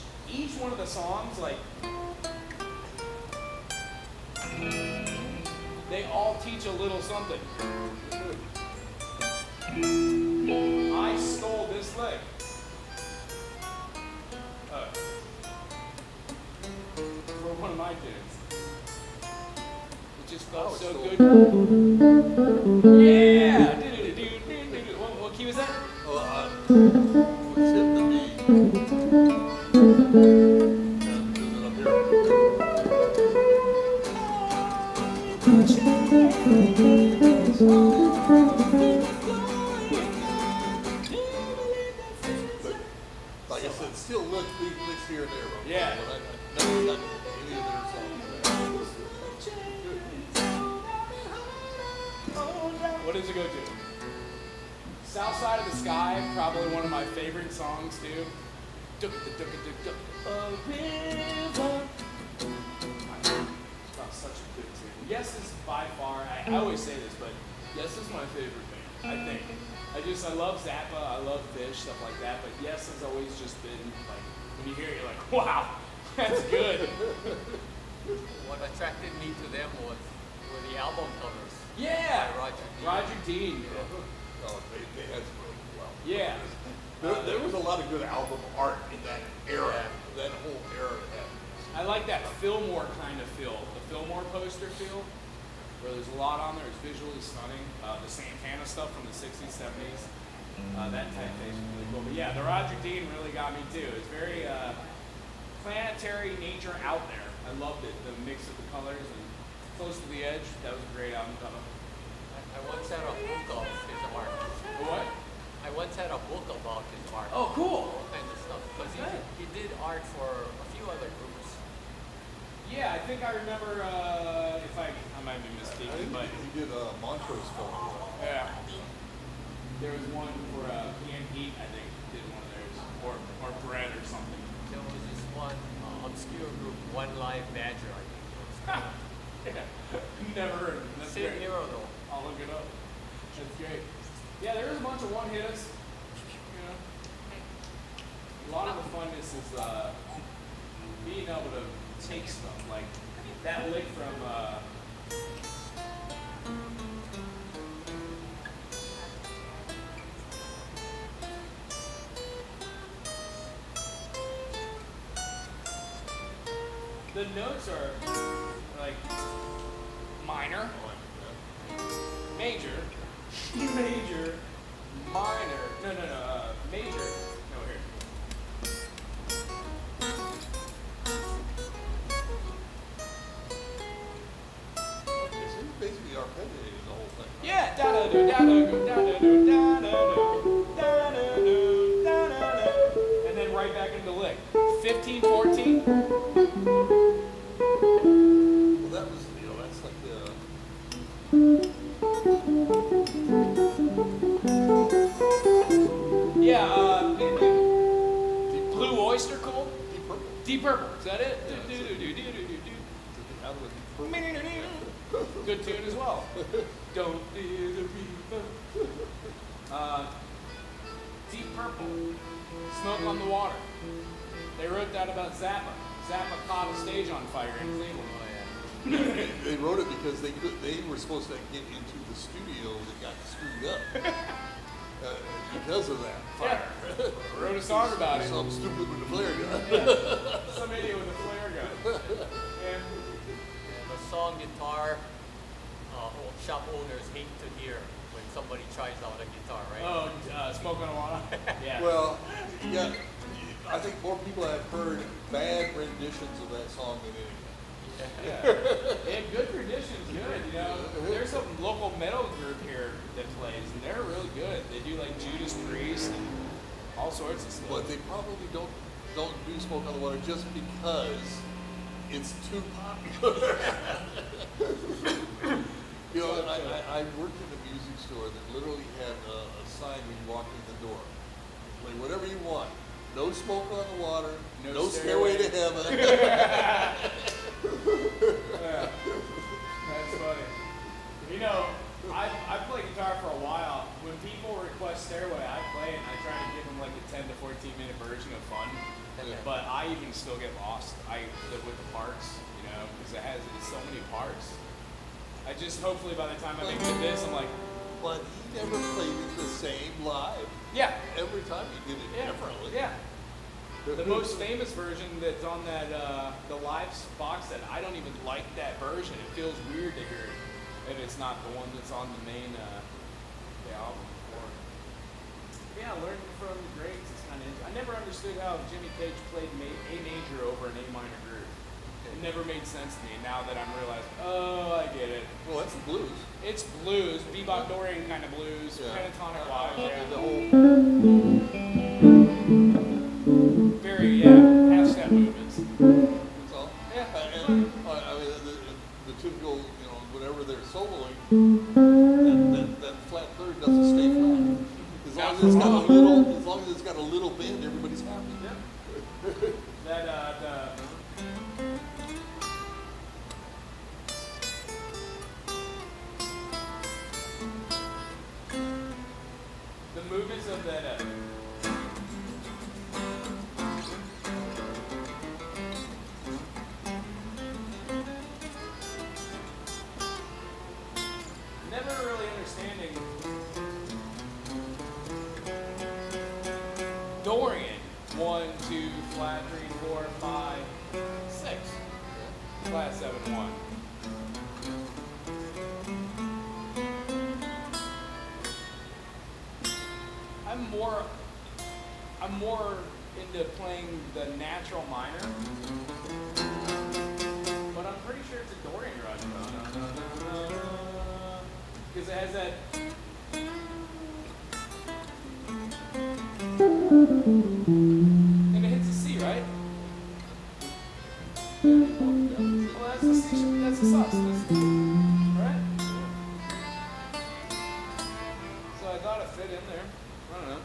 one of the songs, like, they all teach a little something. I stole this leg. For one of my tunes. just felt Oh, so so- good. Yeah. Do-do-do-do-do-do. What key was that? Oh, what's hit the beat? Is it up here? Like I said, still look licks here and there. Bro. Yeah. But I never done any of their songs. What does it go to? South Side of the Sky, probably one of my favorite songs too. A river. It's such a good tune. Yes is by far, I always say this, but Yes is my favorite band, I think. I love Zappa, I love Fish, stuff like that, but Yes has always just been like, when you hear it, you're like, wow, that's good. What attracted me to them were the album covers. Yeah! By Roger Dean. Roger Dean. Oh, they had some really well. Yeah. There was a lot of good album art in that era, that whole era. I like that Fillmore kind of feel, the Fillmore poster feel, where there's a lot on there. It's visually stunning. The Santana stuff from the 60s, 70s, that typeface is really cool. But yeah, the Roger Dean really got me too. It's very planetary nature out there. I loved it, the mix of the colors and Close to the Edge. That was a great album cover. I once had a book of his art. What? I once had a book about his art. Oh, cool. All kinds of stuff. Because Okay. he did art for a few other groups. Yeah, I think I remember, if I might be I mistaken, think but he did Montrose film. yeah. There was one for Can Heat, I think, did one of theirs, or Bread or something. There was this one obscure group, One Live Badger, I think it was. Yeah. Never heard of it. That's Same great. hero though. I'll look it up. That's great. Yeah, there was a bunch of one-hitters. You know, a lot of the funness is being able to take stuff like that lick from. The notes are like minor, major, major, minor. No, major. No, here. It's basically arpeggiated the whole thing. Yeah. Da da do da da do da da do da da do da da do da da da, and then right back into lick. 15, 14. Well, that was, that's like the Yeah. Blue Oyster Cult. Deep Purple. Deep Purple. Is that it? Yeah, Do, do, do, do, do, do, do. Out of Deep Purple. Good tune as well. Don't fear the reaper. Deep Purple, Smoke on the Water. They wrote that about Zappa. Zappa caught a stage on fire in Cleveland. They wrote it because they were supposed to get into the studio that got screwed up because of that fire. Yeah. Wrote a song about it. Some stupid with a flare gun. Yeah. Some idiot with a flare gun. Yeah. And the song guitar, shop owners hate to hear when somebody tries out a guitar, right? Oh, Smoke on the Water? Yeah. Well, yeah, I think more people have heard bad renditions of that song than anything. Yeah. They have good renditions, good, you know. There's some local metal group here that plays, and they're really good. They do like Judas Priest and all sorts of stuff. But they probably don't do Smoke on the Water just because it's too popular. And I worked in a music store that literally had a sign when you walked in the door. Play whatever you want. No Smoke on the Water. No Stairway to Heaven. Yeah. That's funny. You know, I play guitar for a while. When people request Stairway, I play it and I try to give them like a 10 to 14 minute version of fun. Yeah. But I even still get lost. With the parts, you know, because it's so many parts. I just hopefully by the time I make it to this, I'm like, But he never played it the same live. yeah, Every time he did it yeah, differently. yeah. The most famous version that's on that the live box set, I don't even like that version. It feels weird to hear it if it's not the one that's on the main the album. Yeah, learning from the greats is kind of. I never understood how Jimmy Page played A major over an A minor groove. It never made sense to me. Now that I'm realizing, oh, I get it. Well, that's the blues. It's blues, bebop Dorian kind of blues, Yeah. pentatonic wise. Yeah. The whole. Very half step movements. That's all. Yeah. I mean, the typical, whenever they're soloing, that flat third doesn't stay flat. As long as it's got a little bend, everybody's happy. Yeah. The movements of that. Never really understanding Dorian. 1, 2, flat 3, 4, 5, 6. Flat 7, 1. I'm more into playing the natural minor, but I'm pretty sure it's a Dorian run. Because it has that. And it hits a C, right? Well, that's the C, that's the sus, right? So I thought it fit in there. I don't know.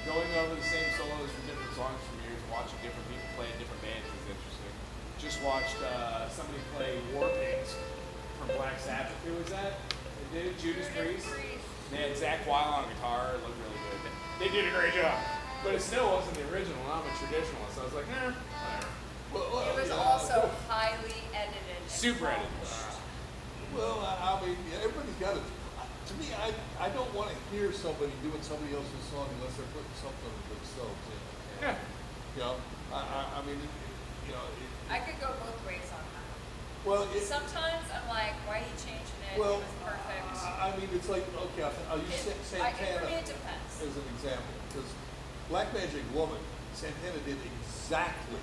Going over the same solos for different songs for years, watching different people play in different bands is interesting. Just watched somebody play War Pigs from Black Sabbath. Who was that? They did it, Judas Priest. They had Zach Wild on guitar. It looked really good. They did a great job. But it still wasn't the original. I'm a traditionalist. So I was like, whatever. It was also highly edited. and Super edited. polished. Well, everybody's got it. To me, I don't want to hear somebody doing somebody else's song unless they're putting something of themselves in. Yeah. I mean, I could go both ways on that. well, Sometimes I'm like, why are you changing it? well, It was perfect. I mean, it's like, okay, I'll use For Santana me, it depends. as an example, because Black Magic Woman, Santana did exactly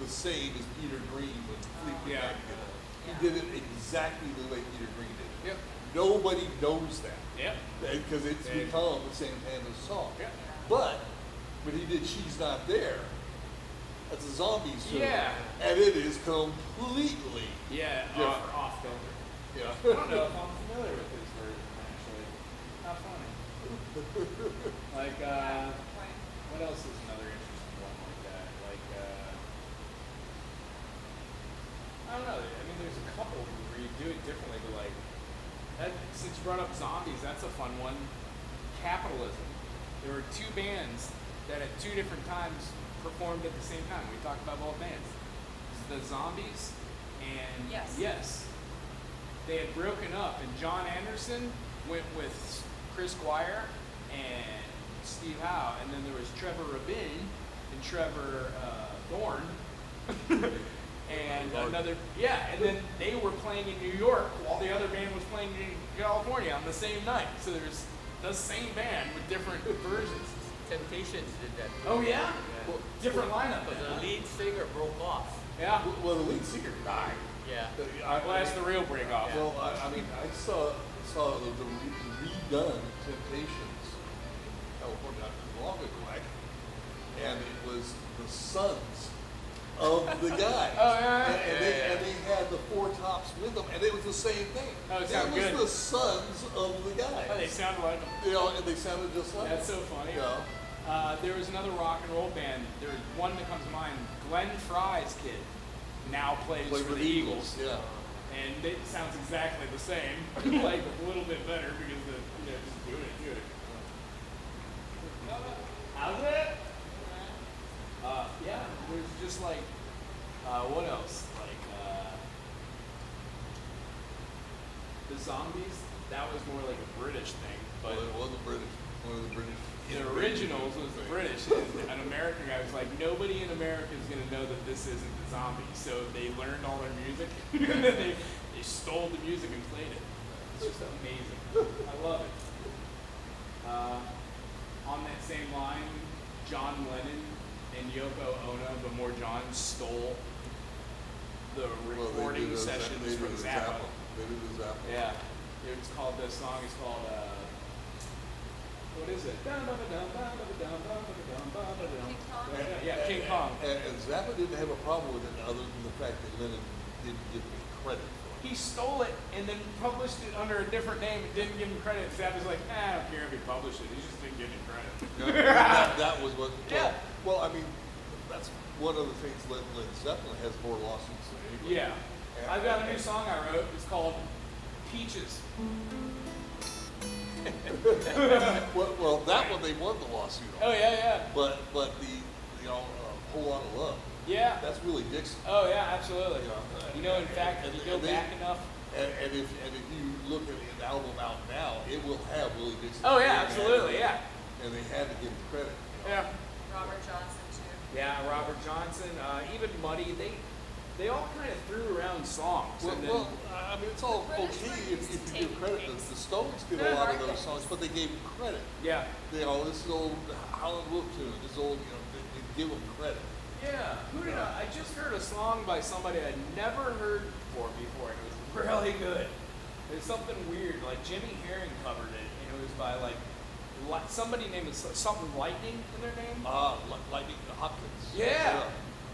the same as Peter Green when Fleetwood Yeah. Mac did it. He Yeah. did it exactly the way Peter Green did it. Yep. Nobody knows that. Yep. Because it's They- become Santana's song. Yeah. But when he did She's Not There, that's a Zombies tune. Yeah. And it is completely Yeah, different. off filter. Yeah. I don't know if I'm familiar with his version, actually. How funny. Like, Right. what else is another interesting one like that? Like, I don't know. I mean, there's a couple where you do it differently, but like, since you brought up Zombies, that's a fun one. Capitalism. There were two bands that at two different times performed at the same time. We talked about both bands. The Zombies and Yes. They had broken up, and John Anderson went with Chris Squire and Steve Howe, and then there was Trevor Rabin and Trevor Thorne, and and then they were playing in New York while the other band was playing in California on the same night. So there's the same band with different versions. Temptations did that too. Oh yeah, Well, different lineup. But then, huh? the lead singer broke off. Yeah. Well, the lead singer died. Yeah. Well, that's the real break off. Well, I mean, I saw the redone Temptations in California not too long ago, actually, and it was the sons of the guy. Oh, yeah. And they had the Four Tops with them, and it was the same thing. Oh, it it sounded was good. the sons of the guy. Oh, they sound like them. And they sounded just like That's them. so funny. Yeah. There was another rock and roll band. There's one that comes to mind. Glenn Fry's kid now plays Played for with the Eagles. Yeah. And it sounds exactly the same, like a little bit better because just do it. How's it? Yeah, there's just like, what else? Like, the Zombies, that was more like a British thing, but Well, it wasn't British. One of the British. The originals was the British. And an American guy was like, nobody in America is going to know that this isn't the Zombie. So they learned all their music, and then they stole the music and played it. It's just amazing. I love it. On that same line, John Lennon and Yoko Ono, but more John, stole the recording sessions from Zappa. They did the Zappa. Yeah. It's called, the song is called, what is it? King Kong? Yeah, King Kong. And Zappa didn't have a problem with it other than the fact that Lennon didn't give him credit for it. He stole it and then published it under a different name and didn't give him credit. Zappa's like, I don't care if he published it. He just didn't give him credit. That was what. Yeah. Well, I mean, that's one of the things Led Zeppelin has more lawsuits than anybody. Yeah. I've got a new song I wrote. It's called Peaches. Well, that one they won the lawsuit on. Oh, yeah. But the Whole Lot of Love. Yeah. That's Willie Dixon. Oh, yeah, absolutely. Yeah. You know, in fact, if you go back enough. And if you look at an album out now, it will have Willie Dixon. Oh, yeah, absolutely, yeah. And they had to give him credit. Yeah. Robert Johnson too. Yeah, Robert Johnson, even Muddy, they all kind of threw around songs. Well, and then, I mean, it's all British okay were if used to you give take credit. things. The Stones did a Yeah. lot of those songs, but they gave him credit. yeah. This is old Howlin' Wolf tune, this old, they give him credit. Yeah, who did I just heard a song by somebody I'd never heard before, and it was really good. It's something weird, like Jimmy Herring covered it, and it was by somebody named something Lightning in their name. Lightning Hopkins. Yeah.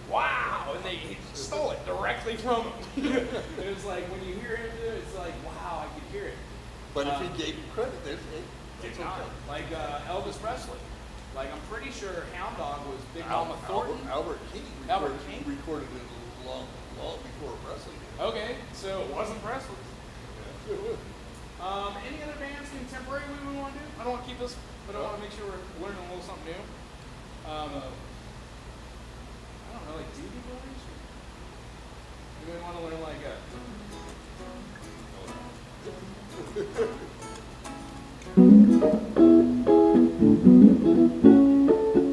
Wow, and they stole it directly from him. It was like when you hear him do it, it's like wow, I could hear it. But if he gave him credit, it's It's okay. not like Elvis Presley. Like I'm pretty sure Hound Dog was Big Mama Thornton. Albert King. Albert King? Recorded it long before Presley did. Okay, so it wasn't Presley. Yeah. Any other bands contemporary we want to do? I don't want to keep us, but I want to make sure we're learning a little something new. I don't know, like Doobie Brothers? Maybe we want to learn like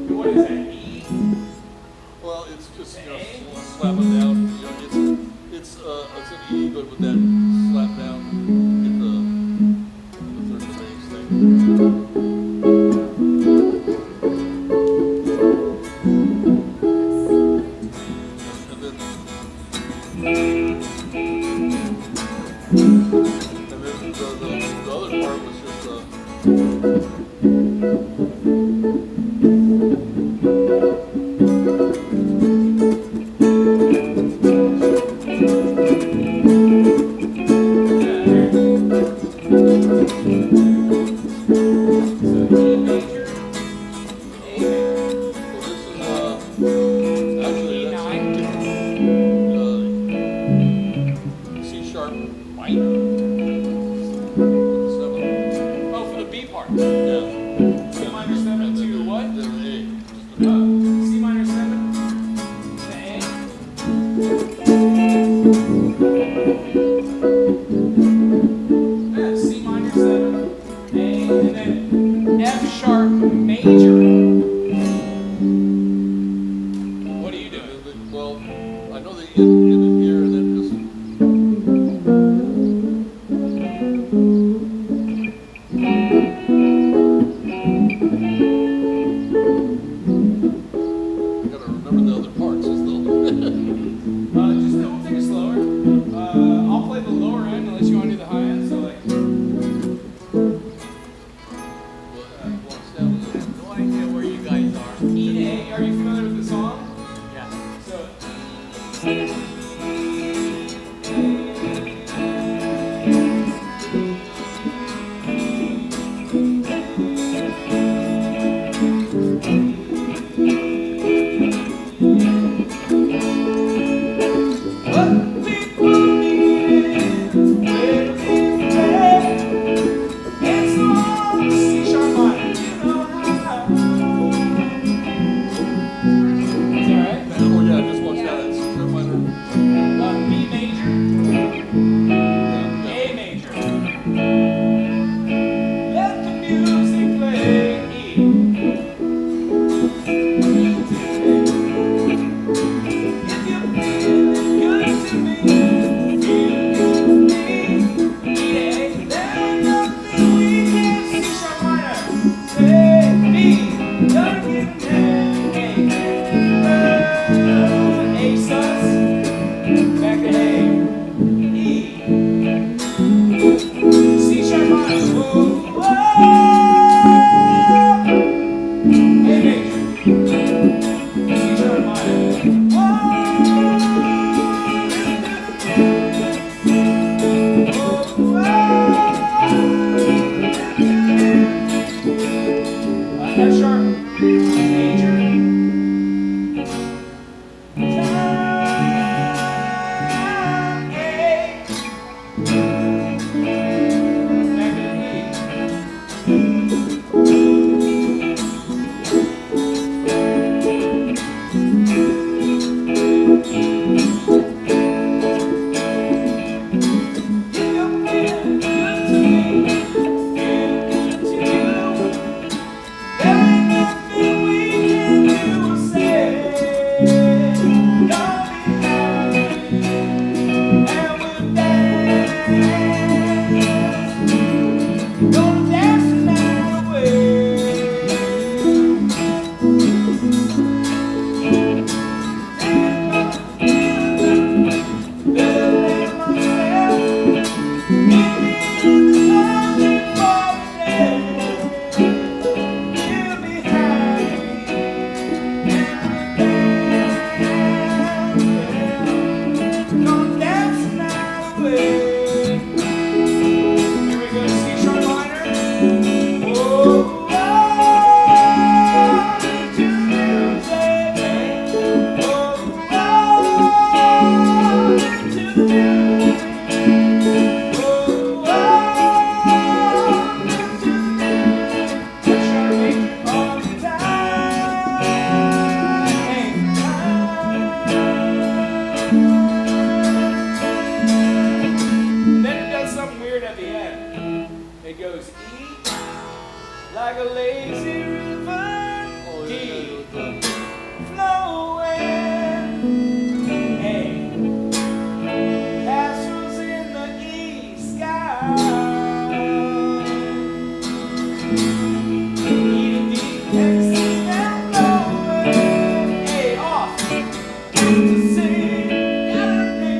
what is that, E? Well, it's just A? slap it down. It's an E, but with that slap down, get the third bass thing. And then the other part was just C sharp minor. Oh, for the B part. Yeah. C minor 7 to what? Then A. C minor 7 to A. Yeah, C minor 7, A, and then F sharp major. What are you doing? Well, I know they ended here and then just. something weird at the end. It goes E, like a lazy river, D, flowing, A, castles in the E sky, E to D, can see them blowing, A, off, to C, gotta be,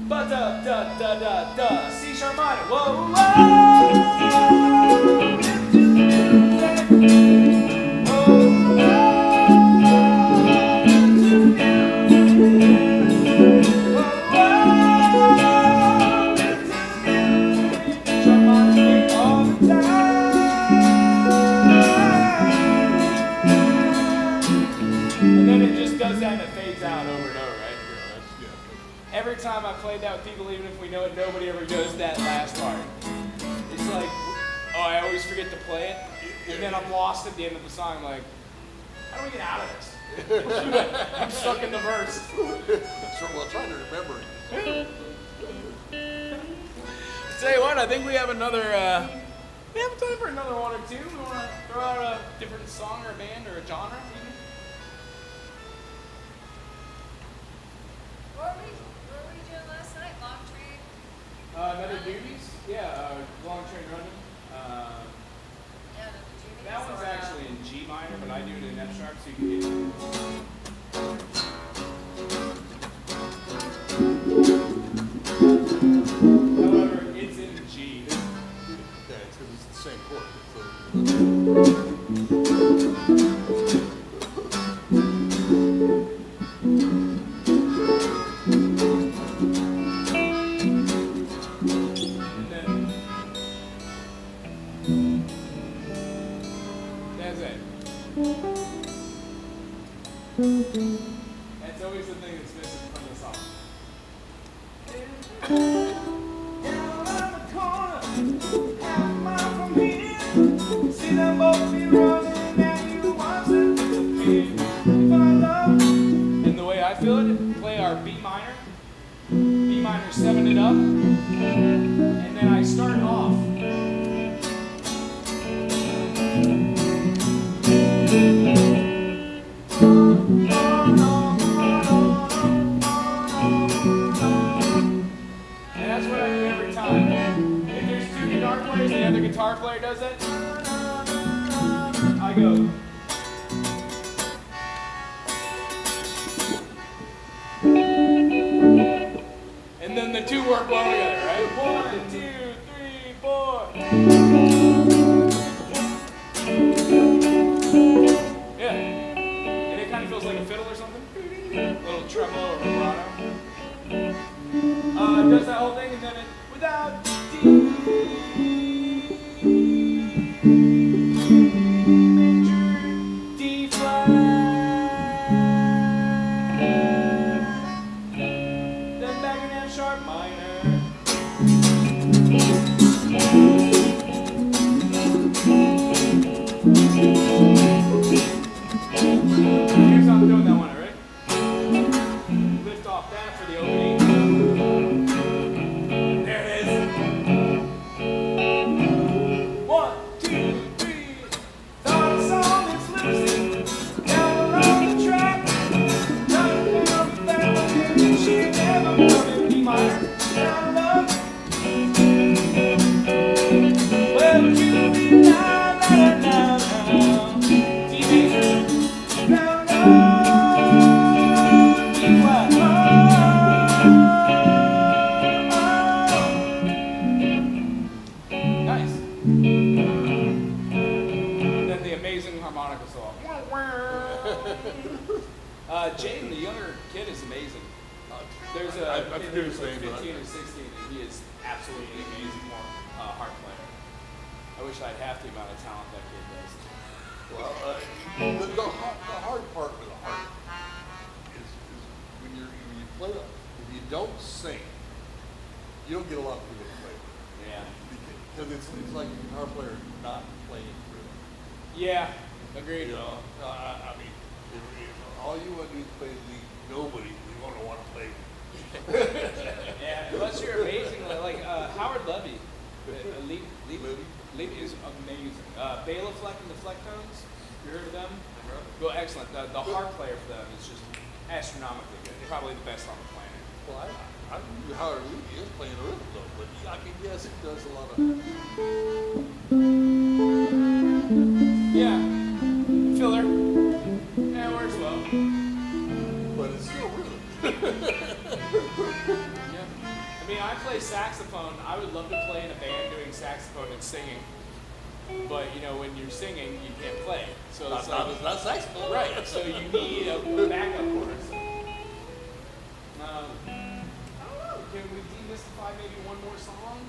but da, C sharp minor, whoa, whoa. And then it just does that and it fades out over and over, right? Every time I played that with people, even if we know it, nobody ever does that last part. It's like, oh, I always forget to play it, and then I'm lost at the end of the song, like, how do we get out of this? I'm stuck in the verse. Well, trying to remember it. Tell you what, I think we have another, we have time for another one or two. We want to throw out a different song or a band or a genre, even. What were we doing last night? Long train? Another Doobies? Yeah, Long Train Running. Yeah, the Judy. That one's actually in G minor, but I do it in F sharp, so you can get However, it's in G. Yeah, it's because it's the same chord. And then that's it. That's always the thing that's missing from the song. Down around the corner, half a mile from here, see them both be running and you watch them disappear. Find love. And the way I feel it, play our B minor, 7 it up, and then I start off. And that's what I do every time. If there's two guitar players and the other guitar player does it, I go. And then the two work well together, right? 1, 2, 3, 4. Yeah. And it kind of feels like a fiddle or something. A little tremolo or vibrato. Does that whole thing and then it without D. Major D flat. Then back in F sharp minor. Here's how I'm doing that one, alright? Lift off that for the opening. There it is. 1, 2, 3. Thought a song is losing down along the track. Nothing else better than she never come in D minor. Now love. Where would you be now, now? D major. Now love. D flat. Nice. And then the amazing harmonica solo. Jaden, the younger kid, is amazing. There's a I kid forget who's his like name, but 15 or 16, and he is absolutely amazing harp player. I wish I had half the amount of talent that kid does. Well, the hard part of the harp is when you play it, if you don't sing, you don't get a lot of people to play it. Yeah. Because it's like a guitar player not playing through it. Yeah, agreed. You know, I mean, if all you want to do is play the lead, nobody is going to want to play Yeah, unless you're amazing, like Howard Levy. Levy is amazing. Bela Fleck and the Flecktones, you heard of them? Well, excellent. The harp player for them is just astronomically good. Probably the best on the planet. Well, I knew Howard Lee is playing the rhythm though, but I can guess he does a lot of. Yeah, filler. Yeah, works well. But it's still rhythm. Yeah. I mean, I play saxophone. I would love to play in a band doing saxophone and singing. But you know, when you're singing, you can't play. So it's It's not saxophone. right. So you need a backup chorus. I don't know. Can we demystify maybe one more song,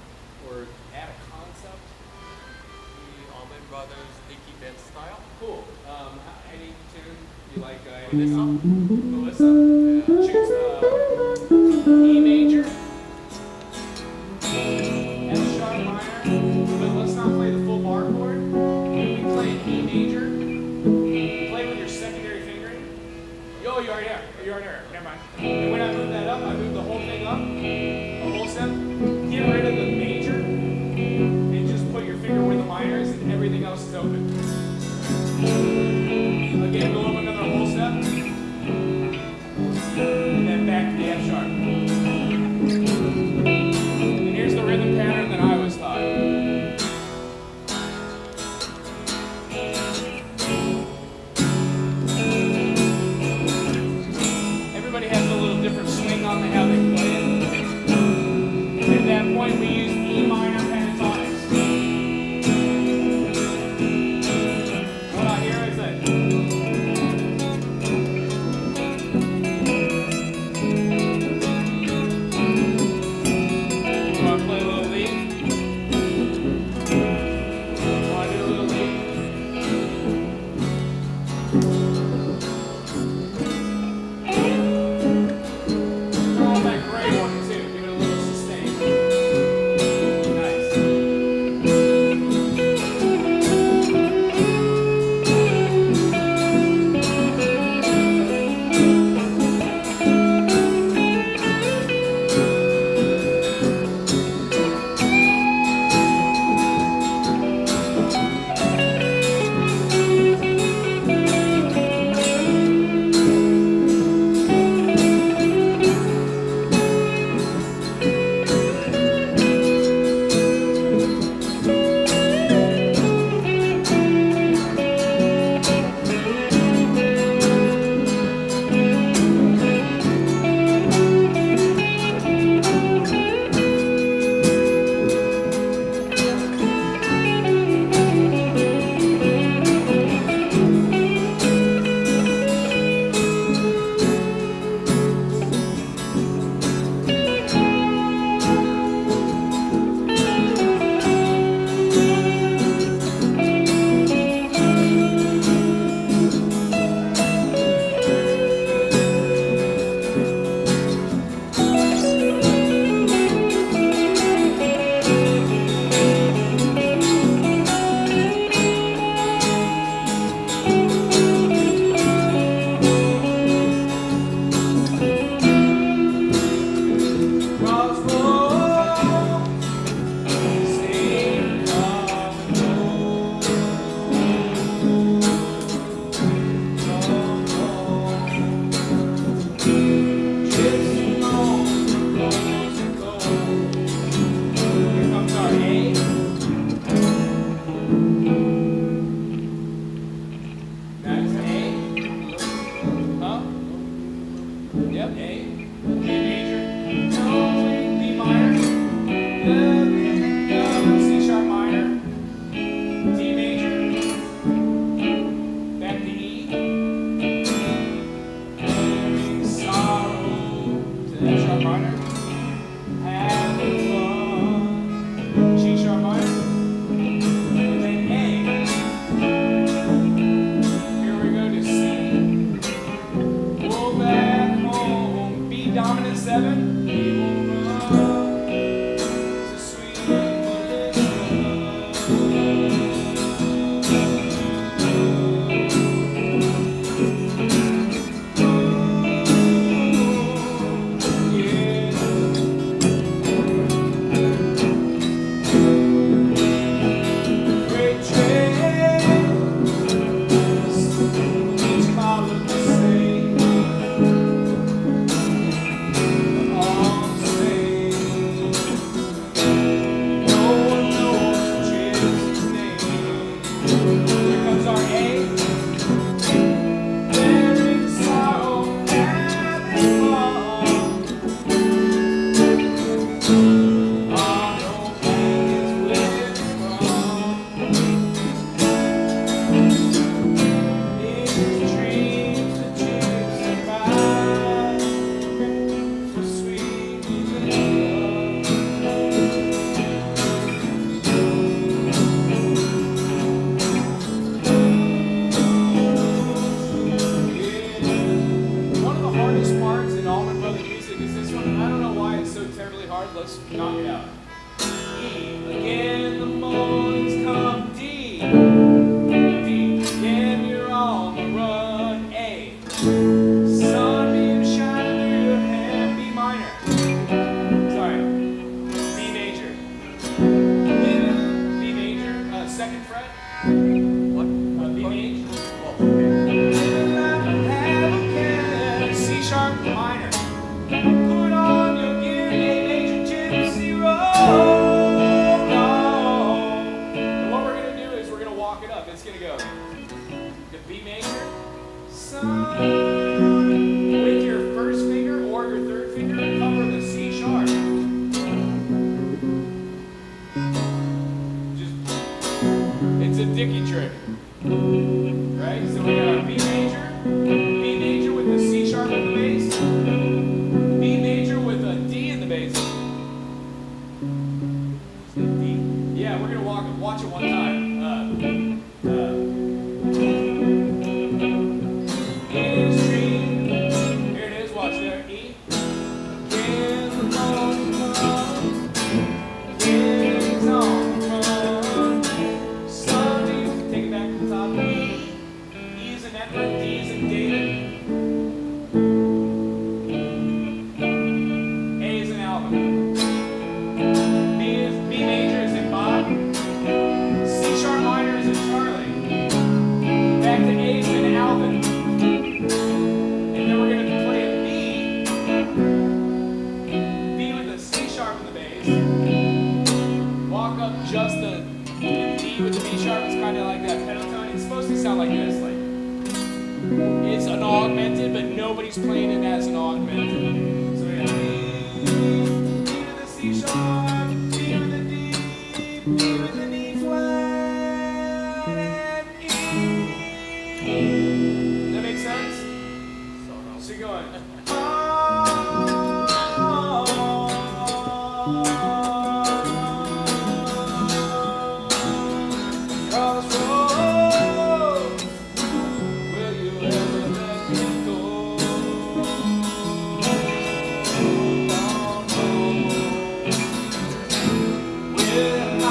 or add a concept? The Allman Brothers, Dickey Bent style. Cool. Any tune you like? Melissa? Melissa. Choose E major, F sharp minor, but let's not play the full bar chord. We play an E major. Play with your secondary fingering. Yo, you already are. You already are. Never mind. And when I move that up, I move the whole thing up, a whole step. Get rid of the major, and just put your finger where the minor is, and everything else is open. Again, go up another whole step, and then back to the F sharp. And here's the rhythm pattern that I was taught. Everybody has a little different swing on how they play it. Dicky trick. Right? So we got our B major with the C sharp in the bass, B major with a D in the bass. D. Yeah, we're gonna watch it one time. E string. Here it is. Watch there. E. Can the morning come? Is on the run. Sunday. Take it back to the top. E. E is in Edward. D is in David. A is in Alvin. B major is in Bob. C sharp minor is in Charlie. Back to A is in Alvin. And then we're going to play a B. B with a C sharp in the bass. Walk up just the D with the B sharp. It's kind of like that pentatone. It's supposed to sound like this. Like it's an augmented, but nobody's playing it as an augmented. So we got B with the C sharp, B with the D, B with the D flat, and E. Does that make sense? So you're going. Crossroads, will you ever let me go? Will I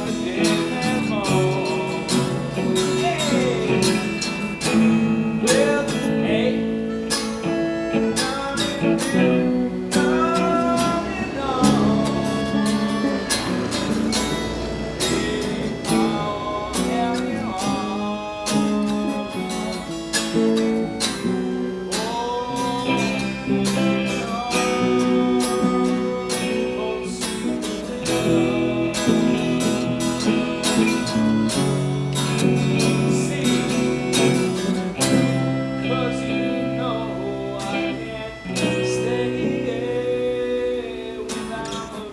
be dead and gone? Yeah. Will A Cause you know I can't stay there without the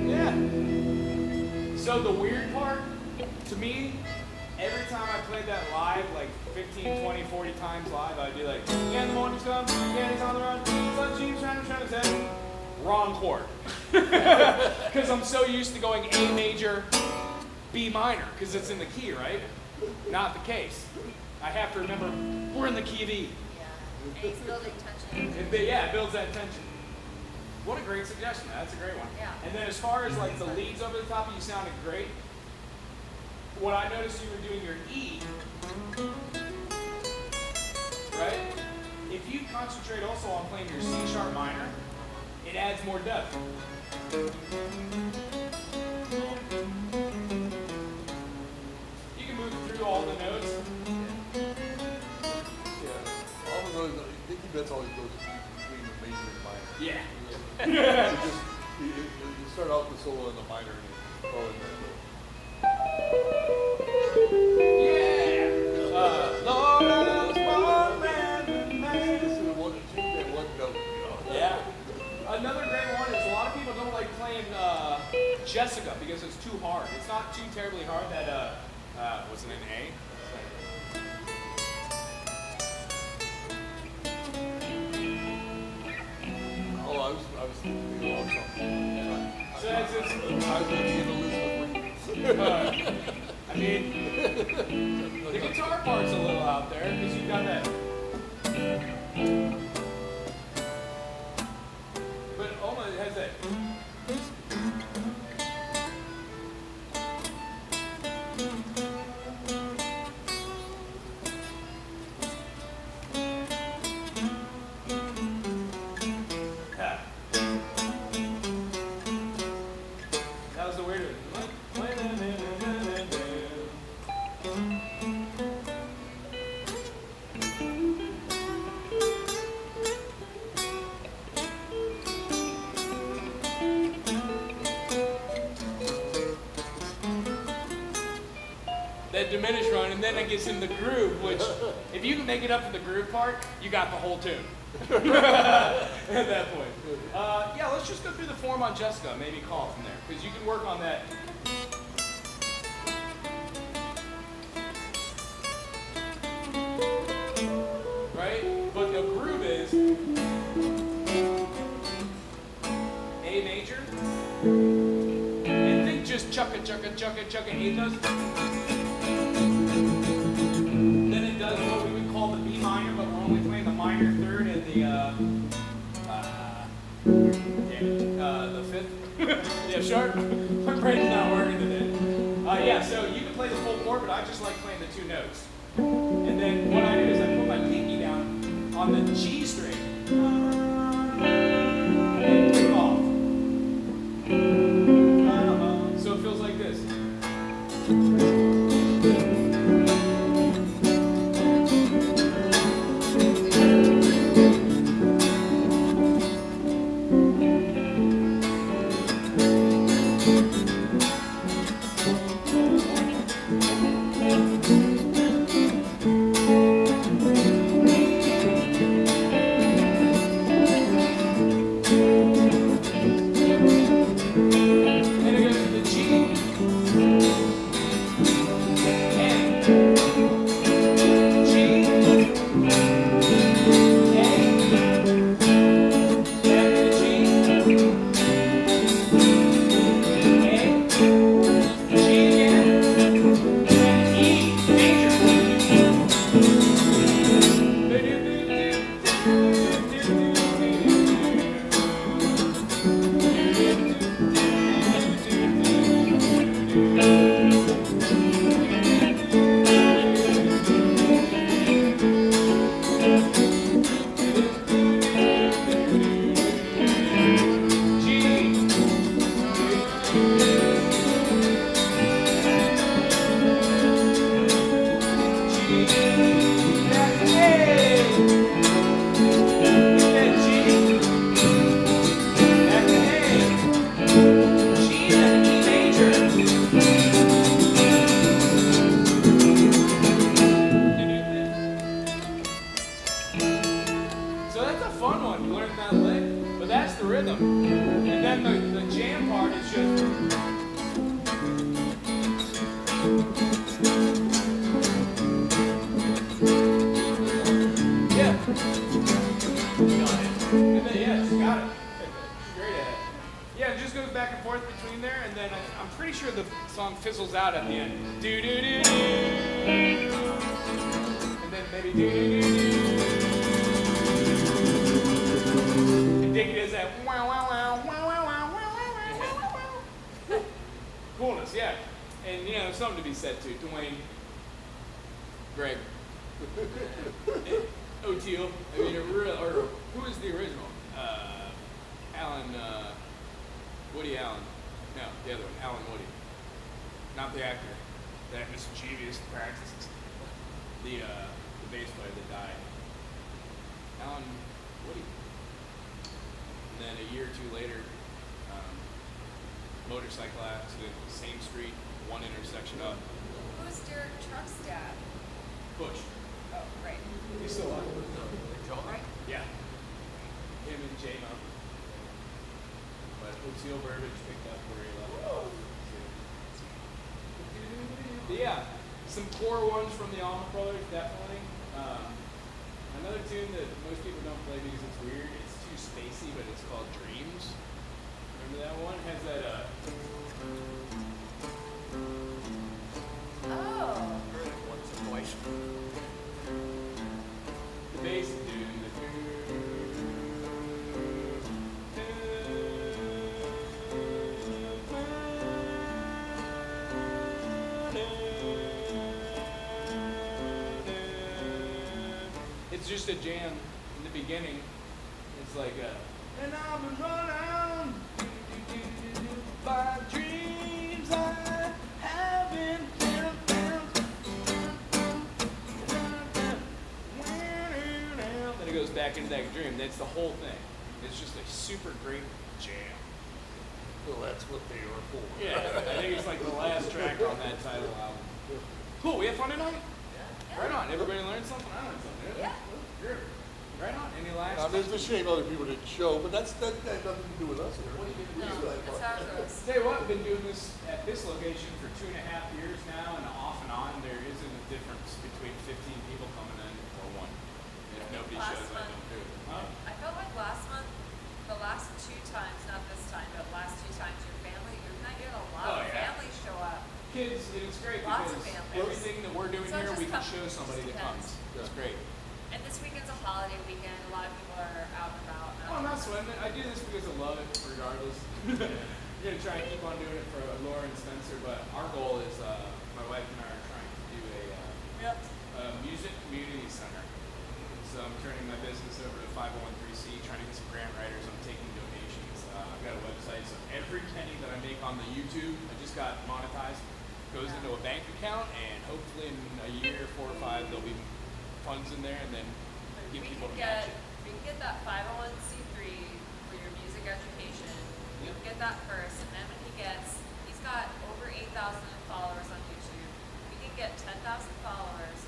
Yeah. So the weird part, to me, every time I played that live, like 15, 20, 40 times live, I'd be like, yeah, the morning's come, yeah, he's on the run, sun sheep, trying to say, wrong chord. Because I'm so used to going A major, B minor, because it's in the key, right? Not the case. I have to remember, we're in the key of E. Yeah. And he's building tension. It builds that tension. What a great suggestion. That's a great one. Yeah. And then as far as like the leads over the top, you sounded great. What I noticed you were doing your E, right? If you concentrate also on playing your C sharp minor, it adds more depth. You can move through all the notes. Yeah. All the notes, Dickie Betts always goes between the major and minor. Yeah. You start off the solo in the minor and you throw in that. Yeah. Lord, I was born man. This is one note, you know. Yeah. Another great one is a lot of people don't like playing Jessica because it's too hard. It's not too terribly hard. That was it an A? Oh, I was thinking the wrong song. So that's I was thinking Elizabeth. I mean, the guitar part's a little out there because you've got that. But Oma has that. Yeah. That was the weird one. that diminished run, and then it gets in the groove, which, if you can make it up to the groove part, you got the whole tune. At that point. Yeah, let's just go through the form on Jessica, maybe call from there, because you can work on that. Right? But the groove is A major, and think just chugga, chugga, chugga, chugga, A does. Then it does what we would call the B minor, but we're only playing the minor third and the fifth. Yeah, sharp. My brain's not working today. Yeah, so you can play the full chord, but I just like playing the 2 notes. And then what I do is I put my pinky down on the G string and pick off. So it feels like this. Fizzles out at the end. Do do do do. And then maybe do do do do. And dig it as that wow wow wow wow wow wow wow wow. Coolness, yeah. And you know, something to be said too. Dwayne, Greg, O'Teal. I mean, or who is the original? Alan, Woody Allen. No, the other one, Alan Woody. Not the actor, that mischievous practices. The bass player that died. Alan Woody. And then a year or 2 later, motorcycle accident, same street, 1 intersection up. Who's Derek Truck's dad? Bush. Oh, right. He's still alive. Right? Yeah. Him and J-Mo. But O'Teal Burbage picked up where he left off. But yeah, some core ones from the Allman Brothers, definitely. Another tune that most people don't play because it's weird, it's too spacey, but it's called Dreams. Remember that one? It has that, Oh. Heard it once or twice. the bass, dude. It's just a jam in the beginning. It's like and I've been run down by dreams I haven't then it goes back into that dream. That's the whole thing. It's just a super great jam. Well, that's what they are for. Yeah, I think it's like the last track on that title album. Cool. We have fun tonight. Yeah. Right on. Everybody learned something. I learned something. Yeah. Good. Right on. Any last? It's a shame other people didn't show, but that had nothing to do with us here. No, that's how it goes. Tell you what, I've been doing this at this location for 2.5 years now, and off and on, there isn't a difference between 15 people coming in or one. If nobody Last shows, I month. don't do it. Huh? I felt like last month, the last 2 times, not this time, but last 2 times, your family, you're not getting a lot Oh, of yeah. families show up. Kids, it's great Lots of because families. everything that we're doing So it here, just we can comes- show somebody that depends. comes. It's great. And this weekend's a holiday weekend. A lot of people are out and about. Oh, I'm not sweating it. I do this because I love it, regardless. We're gonna try and keep on doing it for Laura and Spencer, but our goal is, my wife and I are trying to do a music community center. So I'm turning my business over to 501(c), trying to get some grant writers. I'm taking donations. I've got a website, so every penny that I make on the YouTube, I just got monetized, goes into a bank account, and hopefully in a year, 4 or 5, there'll be funds in there, and then get We people to can match get, it. we can get that 501c3 for your music education. You Yep. can get that first, and then when he's got over 8,000 followers on YouTube. We can get 10,000 followers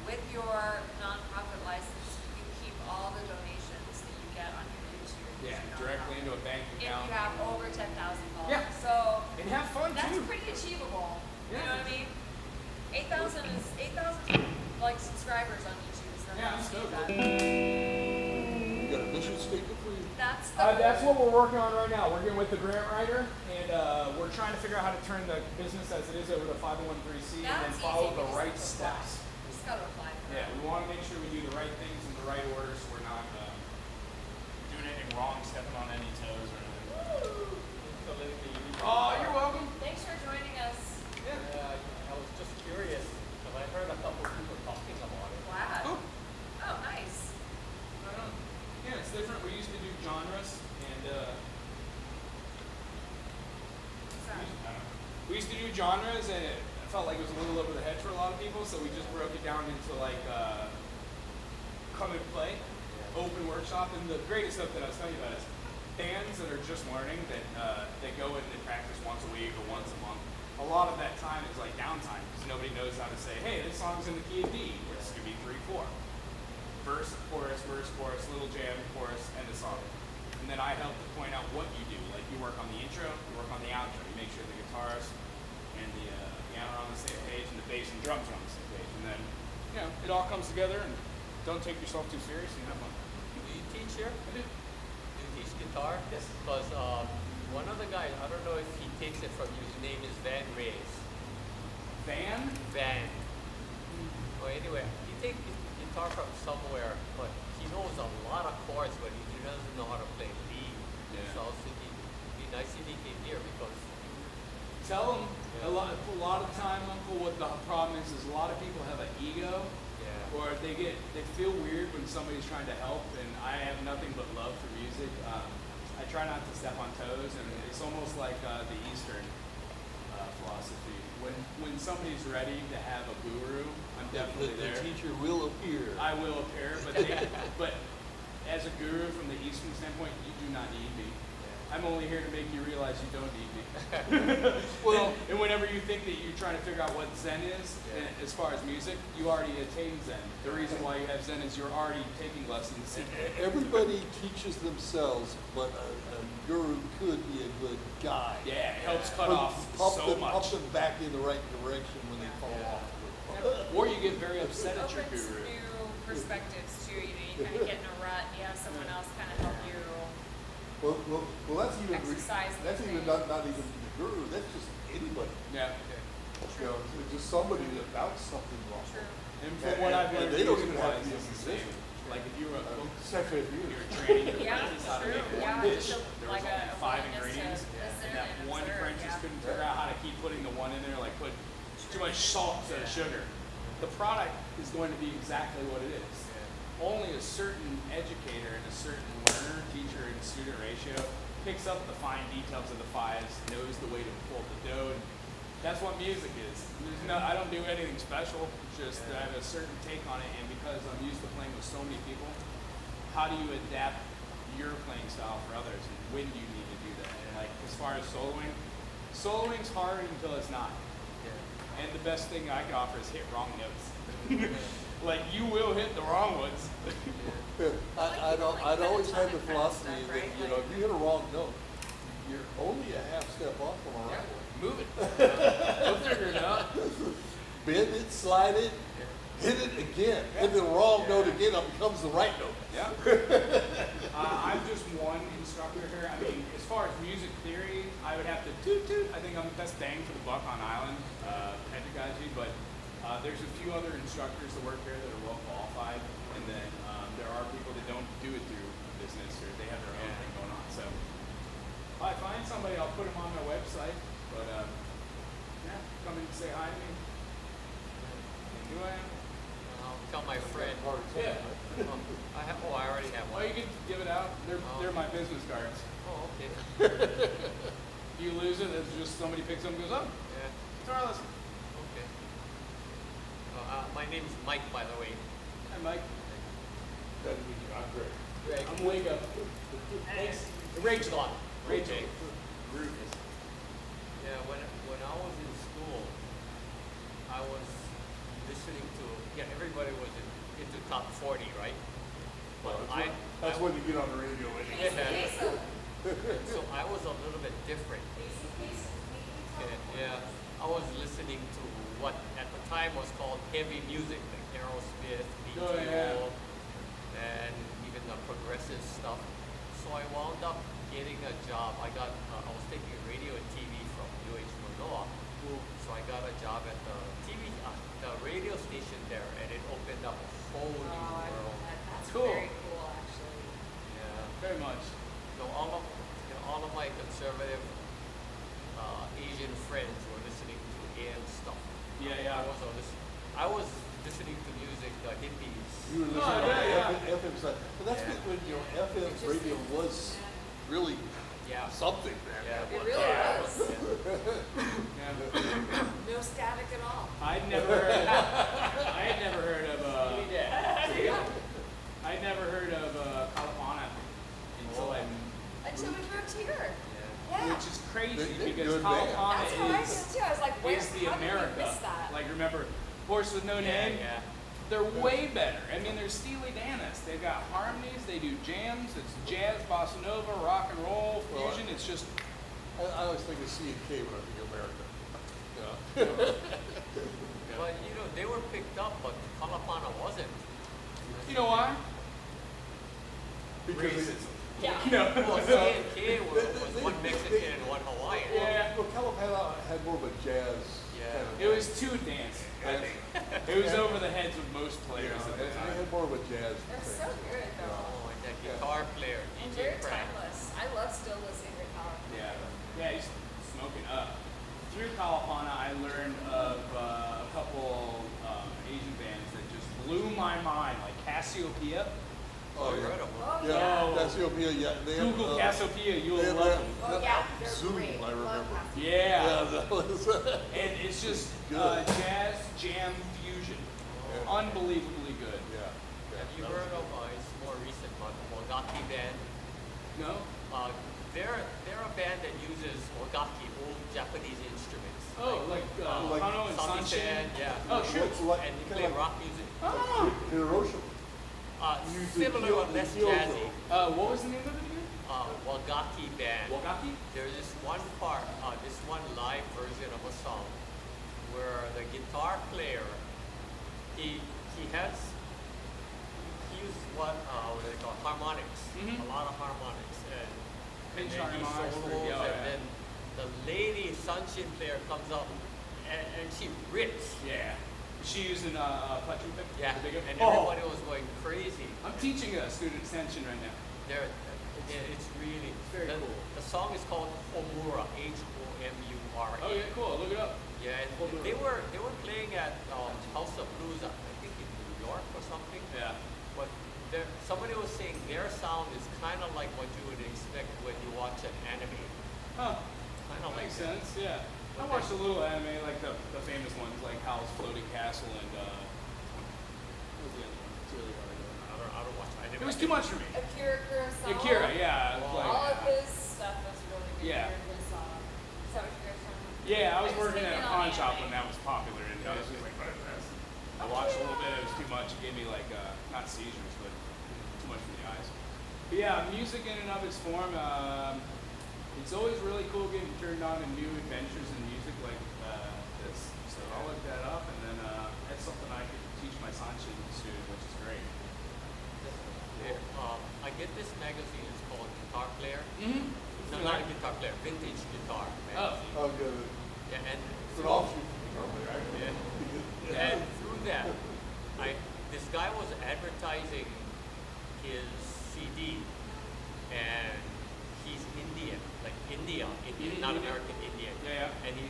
with your nonprofit license. You can keep all the donations that you get on your YouTube. as Yeah, your directly nonprofit. into a bank If account. you have over 10,000 followers. Yeah. So And have fun that's too. pretty achievable. You Yeah. know what I mean? 8,000 like subscribers on YouTube is Yeah, I'm not stoked. bad. You got a mission statement for you? That's what we're working on right now. Working with the grant writer, and we're trying to figure out how to turn the business as it is over to 501(c) and then That's follow easy. the We right just have to apply. steps. We just gotta apply for Yeah, it. we want to make sure we do the right things in the right order, so we're not doing anything wrong, stepping on any toes or anything. So let me- Oh, you're welcome. Thanks for joining us. Yeah. I was just curious because I heard a couple of people talking about it. Glad. Oh, Oh, nice. right on. Yeah, it's different. We used to do genres, and Sorry. we used to do genres, and it felt like it was a little over the head for a lot of people, so we just broke it down into like come and play, open workshop. And the greatest stuff that I was telling you about is bands that are just learning that they go in and practice once a week or once a month. A lot of that time is like downtime because nobody knows how to say, hey, this song's in the key of D, which is gonna be 3/4. Verse, chorus, little jam, chorus, end of song. And then I help to point out what you do. Like you work on the intro, you work on the outro. You make sure the guitars and the piano are on the same page, and the bass and drums are on the same page. And then, it all comes together. And don't take yourself too serious and have fun. Do you teach here? I do. Do you teach guitar? Yes. Because one of the guys, I don't know if he takes it from you, his name is Van Reyes. Van? Van. Well, anyway, he takes guitar from somewhere, but he knows a lot of chords, but he doesn't know how to play lead. Yeah. So I was thinking, it'd be nice if he came here because Tell them a lot of time, Uncle. What the problem is a lot of people have an ego, yeah. or they feel weird when somebody's trying to help. And I have nothing but love for music. I try not to step on toes, and it's almost like the Eastern philosophy. When somebody's ready to have a guru, I'm definitely The there. teacher will appear. I will appear, but as a guru from the Eastern standpoint, you do not need me. I'm only here to make you realize you don't need me. Well- and whenever you think that you're trying to figure out what Zen is, Yeah. as far as music, you already attained Zen. The reason why you have Zen is you're already taking lessons. Everybody teaches themselves, but a guru could be a good guide. Yeah, it helps cut Pump- off pump so them, much. Pump them back in the right direction when they fall off. Or you get very upset at your Opens guru. new perspectives too. You kind of get in a rut. You have someone else kind of help you. Well, that's even Exercise that's these even things. not even the guru. That's just anybody. Yeah. You know, it's just somebody that bounced something wrong. True. And from what I've And learned, they don't even have to music-wise, be a it's the same. musician. Like if you were Except for you. you're training your Yeah, apprentice how to true. make one Yeah, dish, just there was like only a 5 willingness to ingredients, listen and that and one observe, apprentice yeah. couldn't figure out how to keep putting the one in there, like put too much salt instead of sugar. The product is going to be exactly what it is. Only a certain educator and a certain learner, teacher, and student ratio picks up the fine details of the fives, knows the way to pull the dough, and that's what music is. I don't do anything special, just I have a certain take on it, and because I'm used to playing with so many people, how do you adapt your playing style for others, and when do you need to do that? And like as far as soloing's hard until it's not. And the best thing I can offer is hit wrong notes. Like you will hit the wrong ones. I'd always had the Like philosophy stuff, that, right? you know, if you hit a wrong note, you're only a half step off from a right one. Move it. We'll figure it out. Bend it, slide it, hit it again. Hit the wrong note again, it becomes the right note. Yeah. I'm just one instructor here. I mean, as far as music theory, I would have to toot toot. I think I'm the best bang for the buck on island pedagogy, but there's a few other instructors that work here that are well qualified, and then there are people that don't do it through business or they have their own thing going on. So if I find somebody, I'll put them on my website. But yeah, come and say hi to me. And who I am. I'll tell my friend. Yeah. I already have Well, one. you can give it out. They're my business cards. Oh, okay. If you lose it, it's just somebody picks up and goes, oh, Yeah, Charles. okay. My name is Mike, by the way. Hi, Mike. Glad to meet you. I'm Greg. Greg. I'm Waco. Thanks. Rachel. Rachel. Okay. Yeah, when I was in school, I was listening to, everybody was into top 40, right? But That's when you get on the radio anyway. So I was a little bit different. Yeah, I was listening to what at the time was called heavy music, like Aerosmith, Oh, yeah. and even the progressive stuff. So I wound up getting a job. I was taking radio and TV from UH Manoa. So I got a job at the the radio station there, and it opened up a whole new world. That's Cool. very cool, actually. Yeah. Very much. So all of my conservative Asian friends were listening to AM stuff. Yeah. I was listening to music, the hippies. You were Oh, listening yeah, to FM side. But that's Yeah. when, you know, FM radio was really Yeah. something back Yeah. then. It really was. Yeah. No static at all. I'd never heard of Kalapana Until we moved here. Yeah. Yeah. which is crazy They're because good band. Kalapana That's how I is did too. I was like, where, the how did we America. miss that? Like remember, Horse with No Name? Yeah. They're way better. I mean, they're Steely Danis. They've got harmonies. They do jams. It's jazz, bossa nova, rock and roll, Well, fusion. It's just I always think of C&K when I think of America. Yeah. But they were picked up, but Kalapana wasn't. you know why? Because Racism. Yeah. Well, C&K was one Mexican and one Hawaiian. Yeah. Well, Kalapana had more of a jazz Yeah. kind of. It was too dancing. I think it was over the heads of most players at the They time. had more of a jazz They're thing. so good though. Oh, and that guitar player, And DJ very Pratt. timeless. I love still listening to Power. Yeah, he's smoking up. Through Kalapana, I learned of a couple Asian bands that just blew my mind, like Cassiopeia. Oh, You yeah. heard of them? Oh, Yeah, Oh. Cassiopeia, yeah. They have, Google Cassiopeia, you'll they have love that- them. Oh, that yeah, they're Zoom, great. I remember. Yeah. Yeah, that was. And it's just Good. jazz jam fusion. Yeah. Unbelievably good. Yeah. Have you heard of it's more recent one, Wagaki band? No? They're a band that uses wagaki, old Japanese instruments. Oh, like like Kano and Sansen, Sanshin? yeah. Oh, shoot. It's like, And you kinda play like rock music. Oh. Hiroshima. Similar Kyoto- but less Kyoto. jazzy. What was the name of it again? Wagaki band. Wagaki? There's this one part, this one live version of a song where the guitar player, he uses what do they call harmonics, Mhm. a lot of harmonics, and Pinch then he harmonics, solos, yeah, and yeah. then the lady Sanshin player comes up and she rips. Yeah. Is she using Pletcher pick? Yeah, The bigger- and Oh, everybody was going crazy. I'm teaching a student extension right now. It's really very the, cool. The song is called Homura, Homura. Oh yeah, cool. Look it up. Yeah, and Homura. they were playing at House of Blues, I think in New York or something. Yeah. But somebody was saying their sound is kind of like what you would expect when you watch an anime. Huh. Kind of like Makes that. sense. Yeah. I watched a little anime, like the famous ones, like Howl's Floating Castle and what was the other one? It's really hard to remember. I don't watch. I It never was too much for me. Akira Kurosawa. Akira, yeah. Wow. Like, All of his stuff was really good. Yeah. His, is that what you guys talking about? Yeah, I was I was working at a thinking pawn on shop anime. when that was popular, and I was just like, I watched a little bit. It was too much. It gave me like not seizures, but too much for the eyes. But yeah, music in and of its form. It's always really cool getting turned on to new adventures in music like this. So I'll look that up, and then that's something I could teach my Sanchin student, which is great. There, I get this magazine. It's called Guitar Player. Mm-hmm. No, not a guitar player. Vintage guitar magazine. Oh, good. Yeah, and It's an offshoot from the right? yeah. And through that, this guy was advertising his CD, and he's Indian, like Indian, not American Indian. Yeah, yeah. And he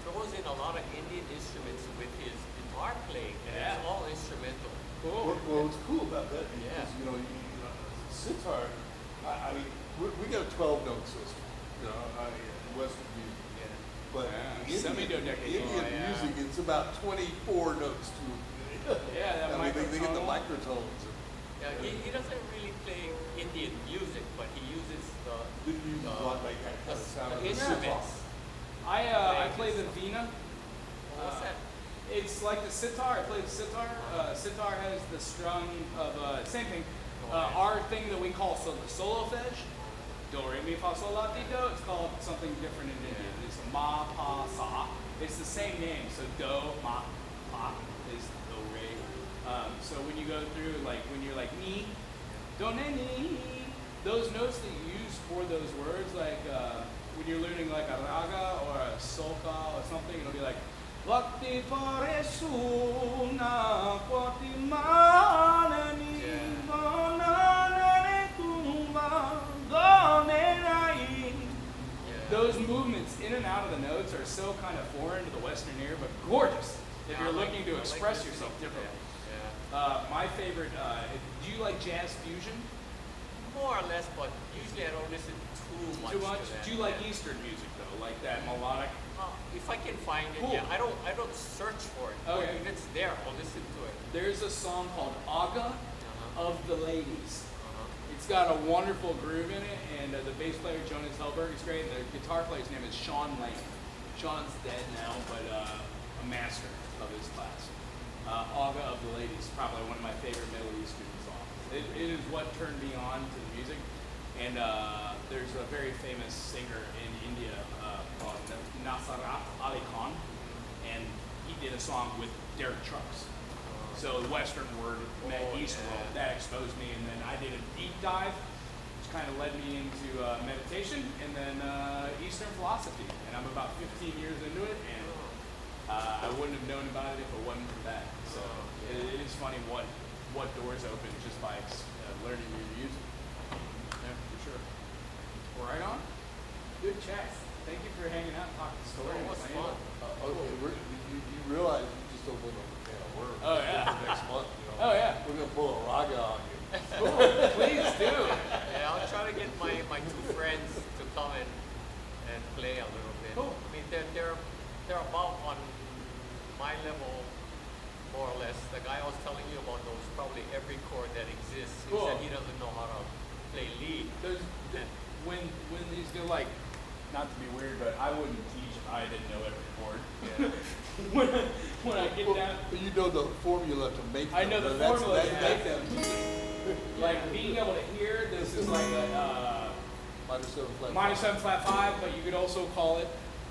throws in a lot of Indian instruments with his guitar playing, and Yeah. it's all instrumental. Cool. Well, what's cool about that is, Yeah. sitar, I mean, we got a 12-note system, Western music. Yeah. But Yeah, semi-dodecahedron. Indian Oh, yeah. music, it's about 24 notes to it. Yeah, that I mean, they get the microtonal. microtones. Yeah, he doesn't really play Indian music, but he uses the They use a lot like that kind of sound. the of the sitar. instruments. I play the vina. What's that? It's like the sitar. I play the sitar. Sitar has the strum of same thing. Our thing that we call the solfege, do re mi fa sol la ti do. It's called something different in Indian. It's ma pa sa. It's the same name. So do ma pa is do re. So when you go through like when you're like ni, do ne ni, those notes that you use for those words, like when you're learning like a raga or a solfa or something, it'll be like. Vakti paresuna kwati manani gonane tumba gonenai. Those movements in and out of the notes are so kind of foreign to the Western ear, but gorgeous if you're looking to express yourself differently. Yeah. My favorite, do you like jazz fusion? More or less, but usually I don't listen too much. Too much? To that. Do you like Eastern music though, like that melodic? If I can find it, Cool. yeah. I don't search for it. But Okay. if it's there, I'll listen to it. There's a song called Aga of the Ladies. Uh-huh. It's got a wonderful groove in it, and the bass player Jonas Hellberg is great. The guitar player's name is Sean Lane. Sean's dead now, but a master of his class. Aga of the Ladies, probably one of my favorite Middle Eastern songs. It is what turned me on to the music. And there's a very famous singer in India called Nasarat Ali Khan, and he did a song with Derek Trucks. So the Western word met Eastern world. That exposed me, and then I did a deep dive, which kind of led me into meditation, and then Eastern philosophy. And I'm about 15 years into it, and I wouldn't have known about it if it wasn't for that. So it is funny what doors open just by learning new music. Yeah, for sure. Right on. Good chat. Thank you for hanging out and talking story. It was fun. Okay, you realize you just opened up a can of worms. Oh, yeah. Next month, Oh, yeah. We're gonna pull a raga on you. Cool. Please do. Yeah, I'll try to get my two friends to come and play a little bit. Cool. I mean, they're about on my level, more or less. The guy I was telling you about knows probably every chord that exists. He Cool. said he doesn't know how to play lead. There's when these go like, not to be weird, but I wouldn't teach if I didn't know every chord. Yeah. when I get down, But you know the formula to make them. I know the That's- formula to that- make them. Like being able to hear this is like a Minor 7 flat. minor 7 flat 5, but you could also call it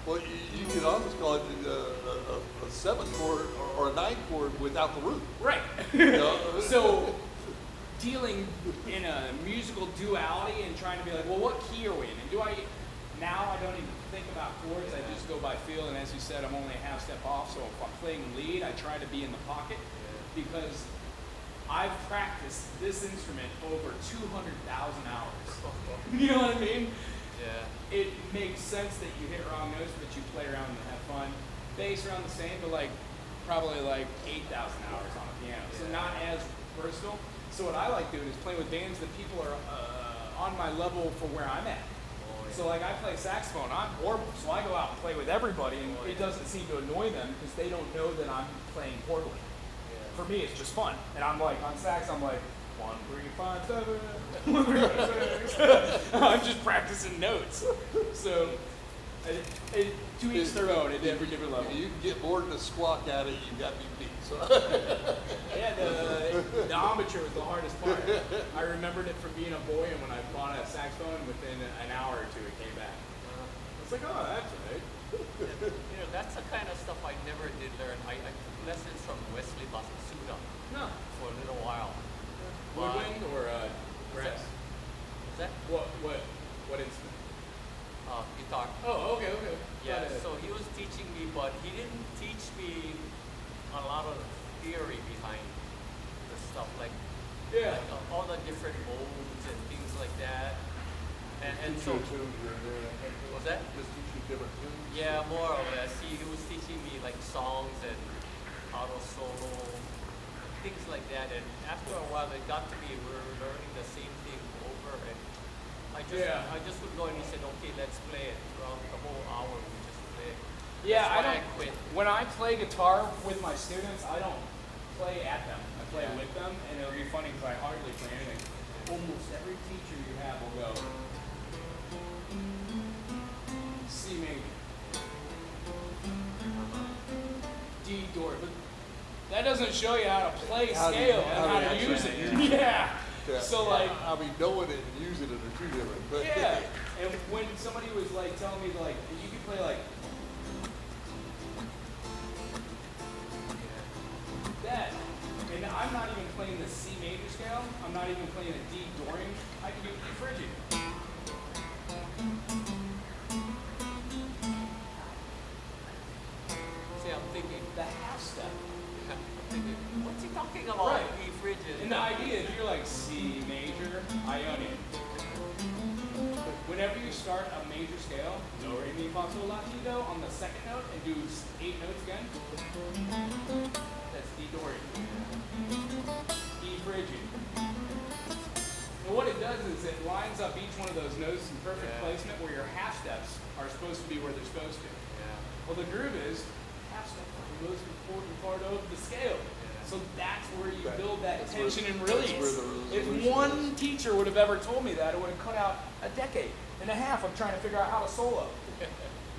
Well, you could almost call it a 7 chord or a 9 chord without the root. right. You know? So dealing in a musical duality and trying to be like, well, what key are we in? And now I don't even think about chords. I just go by feel. And as you said, I'm only a half step off. So if I'm playing lead, I try to be in the pocket because I've practiced this instrument over 200,000 hours. You know what I mean? Yeah. It makes sense that you hit wrong notes, but you play around and have fun. Bass around the same, but probably 8,000 hours on a piano. So not as versatile. So what I like doing is playing with bands that people are on my level for where I'm at. So I play saxophone. I'm horrible, so I go out and play with everybody, and it doesn't seem to annoy them because they don't know that I'm playing poorly. For me, it's just fun, and I'm like on sax. I'm like 1, 3, 5, 7. 1, 3, 5, 6. I'm just practicing notes. So And to each their own at every different level. If you can get more than a squawk out of it, you got me beat. So. Yeah, the embouchure was the hardest part. I remembered it from being a boy, and when I bought a saxophone, within an hour or two, it came back. I was like, oh, that's right. You know, that's the kind of stuff I never did learn. I took lessons from Wesley Basasuda No. for a little while. Woodwind or brass? Is that What instrument? guitar? Oh, okay. Yeah, Got it. so he was teaching me, but he didn't teach me a lot of the theory behind the stuff, like, Yeah. like all the different modes and things like that. And Teach so, you a tune here and there. was that? Just teach you different tunes. Yeah, more or less. He was teaching me like songs and how to solo, things like that. And after a while, it got to me, we were learning the same thing over and I just would go and he said, okay, let's play it. Throughout the whole hour, we just play. Yeah, That's why I don't. quit. When I play guitar with my students, I don't play at them. I play Yeah. with them, and it'll be funny because I hardly play anything. Almost every teacher you have will go C major, D Dor, but that doesn't show you how to play How to- scale how and how to to use actually it. use it. Yeah. Yeah. So like. I mean, knowing it and using it are two different. But Yeah, and when somebody was like telling me like you could play like that, and I'm not even playing the C major scale. I'm not even playing a D Dorian. I can do E Phrygian. See, I'm thinking, The half step. what's he talking about? Right. E Phrygian. And the idea is you're like C major, Ionian. Whenever you start a major scale, do re mi fa sol la ti do on the second note and do 8 notes again, that's D Dorian. E Phrygian. And what it does is it lines up each one of those notes in perfect Yeah. placement where your half steps are supposed to be where they're supposed to. Yeah. Well, the groove is half step is the most important part of the scale. So that's where you build that That's where- tension and that's release. where the If resolution one teacher would have ever told me that, it would have cut out a decade and a half of trying to figure out how to solo.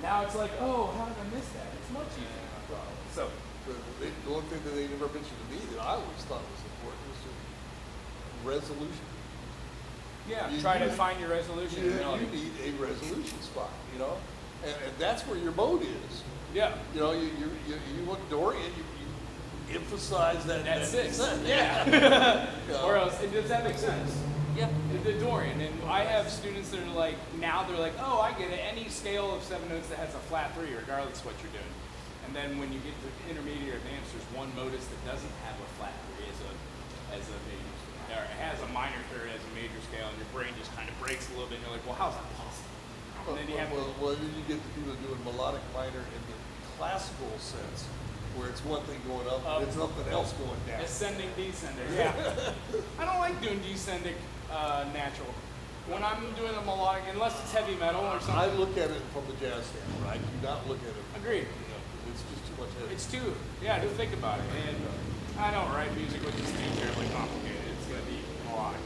Now it's like, oh, how did I miss that? It's much easier. So, the one thing that they never mentioned to me that I always thought was important was just resolution. yeah, You- try to you- find your resolution. You, and melody. you need a resolution spot, you know, and that's where your mode is. Yeah. You know, you look Dorian, you emphasize that. That's that 6. descent. Yeah. You know. Or else, does that make sense? Yeah. The Dorian, and I have students that are like, now they're like, oh, I get it. Any scale of 7 notes that has a flat 3, regardless of what you're doing. And then when you get to intermediate or advanced, there's one modus that doesn't have a flat 3 as a major scale. Or it has a minor 3rd as a major scale, and your brain just kind of breaks a little bit, and you're like, well, how's that possible? And then you have Well, then you get the people doing melodic minor in the classical sense, where it's one thing going up and it's something else going down. ascending, descending. Yeah. I don't like doing descending natural. When I'm doing a melodic, unless it's heavy metal or something. I look at it from the jazz standpoint. I do not look at it. Agreed. You know, it's just too much heavy. It's too, to think about it. And I don't write music which is too terribly complicated. It's going to be melodic.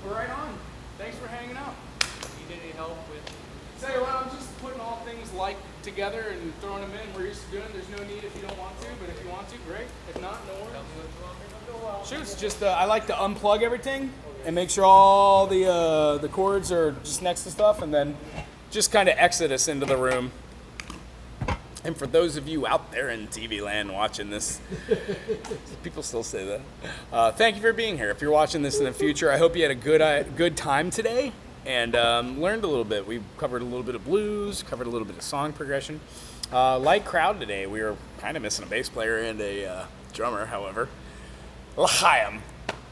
We're right on. Thanks for hanging out. Need any help with? Say, well, I'm just putting all things like together and throwing them in. We're used to doing. There's no need if you don't want to, but if you want to, great. If not, no worries. Tell me what you want me to do. Shoot, it's just I like to unplug everything and make sure all the cords are just next to stuff, and then just kind of exit us into the room. And for those of you out there in TV land watching this, people still say that. Thank you for being here. If you're watching this in the future, I hope you had a good time today and learned a little bit. We covered a little bit of blues, covered a little bit of song progression. Light crowd today. We were kind of missing a bass player and a drummer, however. L'chaim.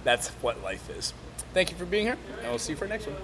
That's what life is. Thank you for being here, and we'll see you for the next one.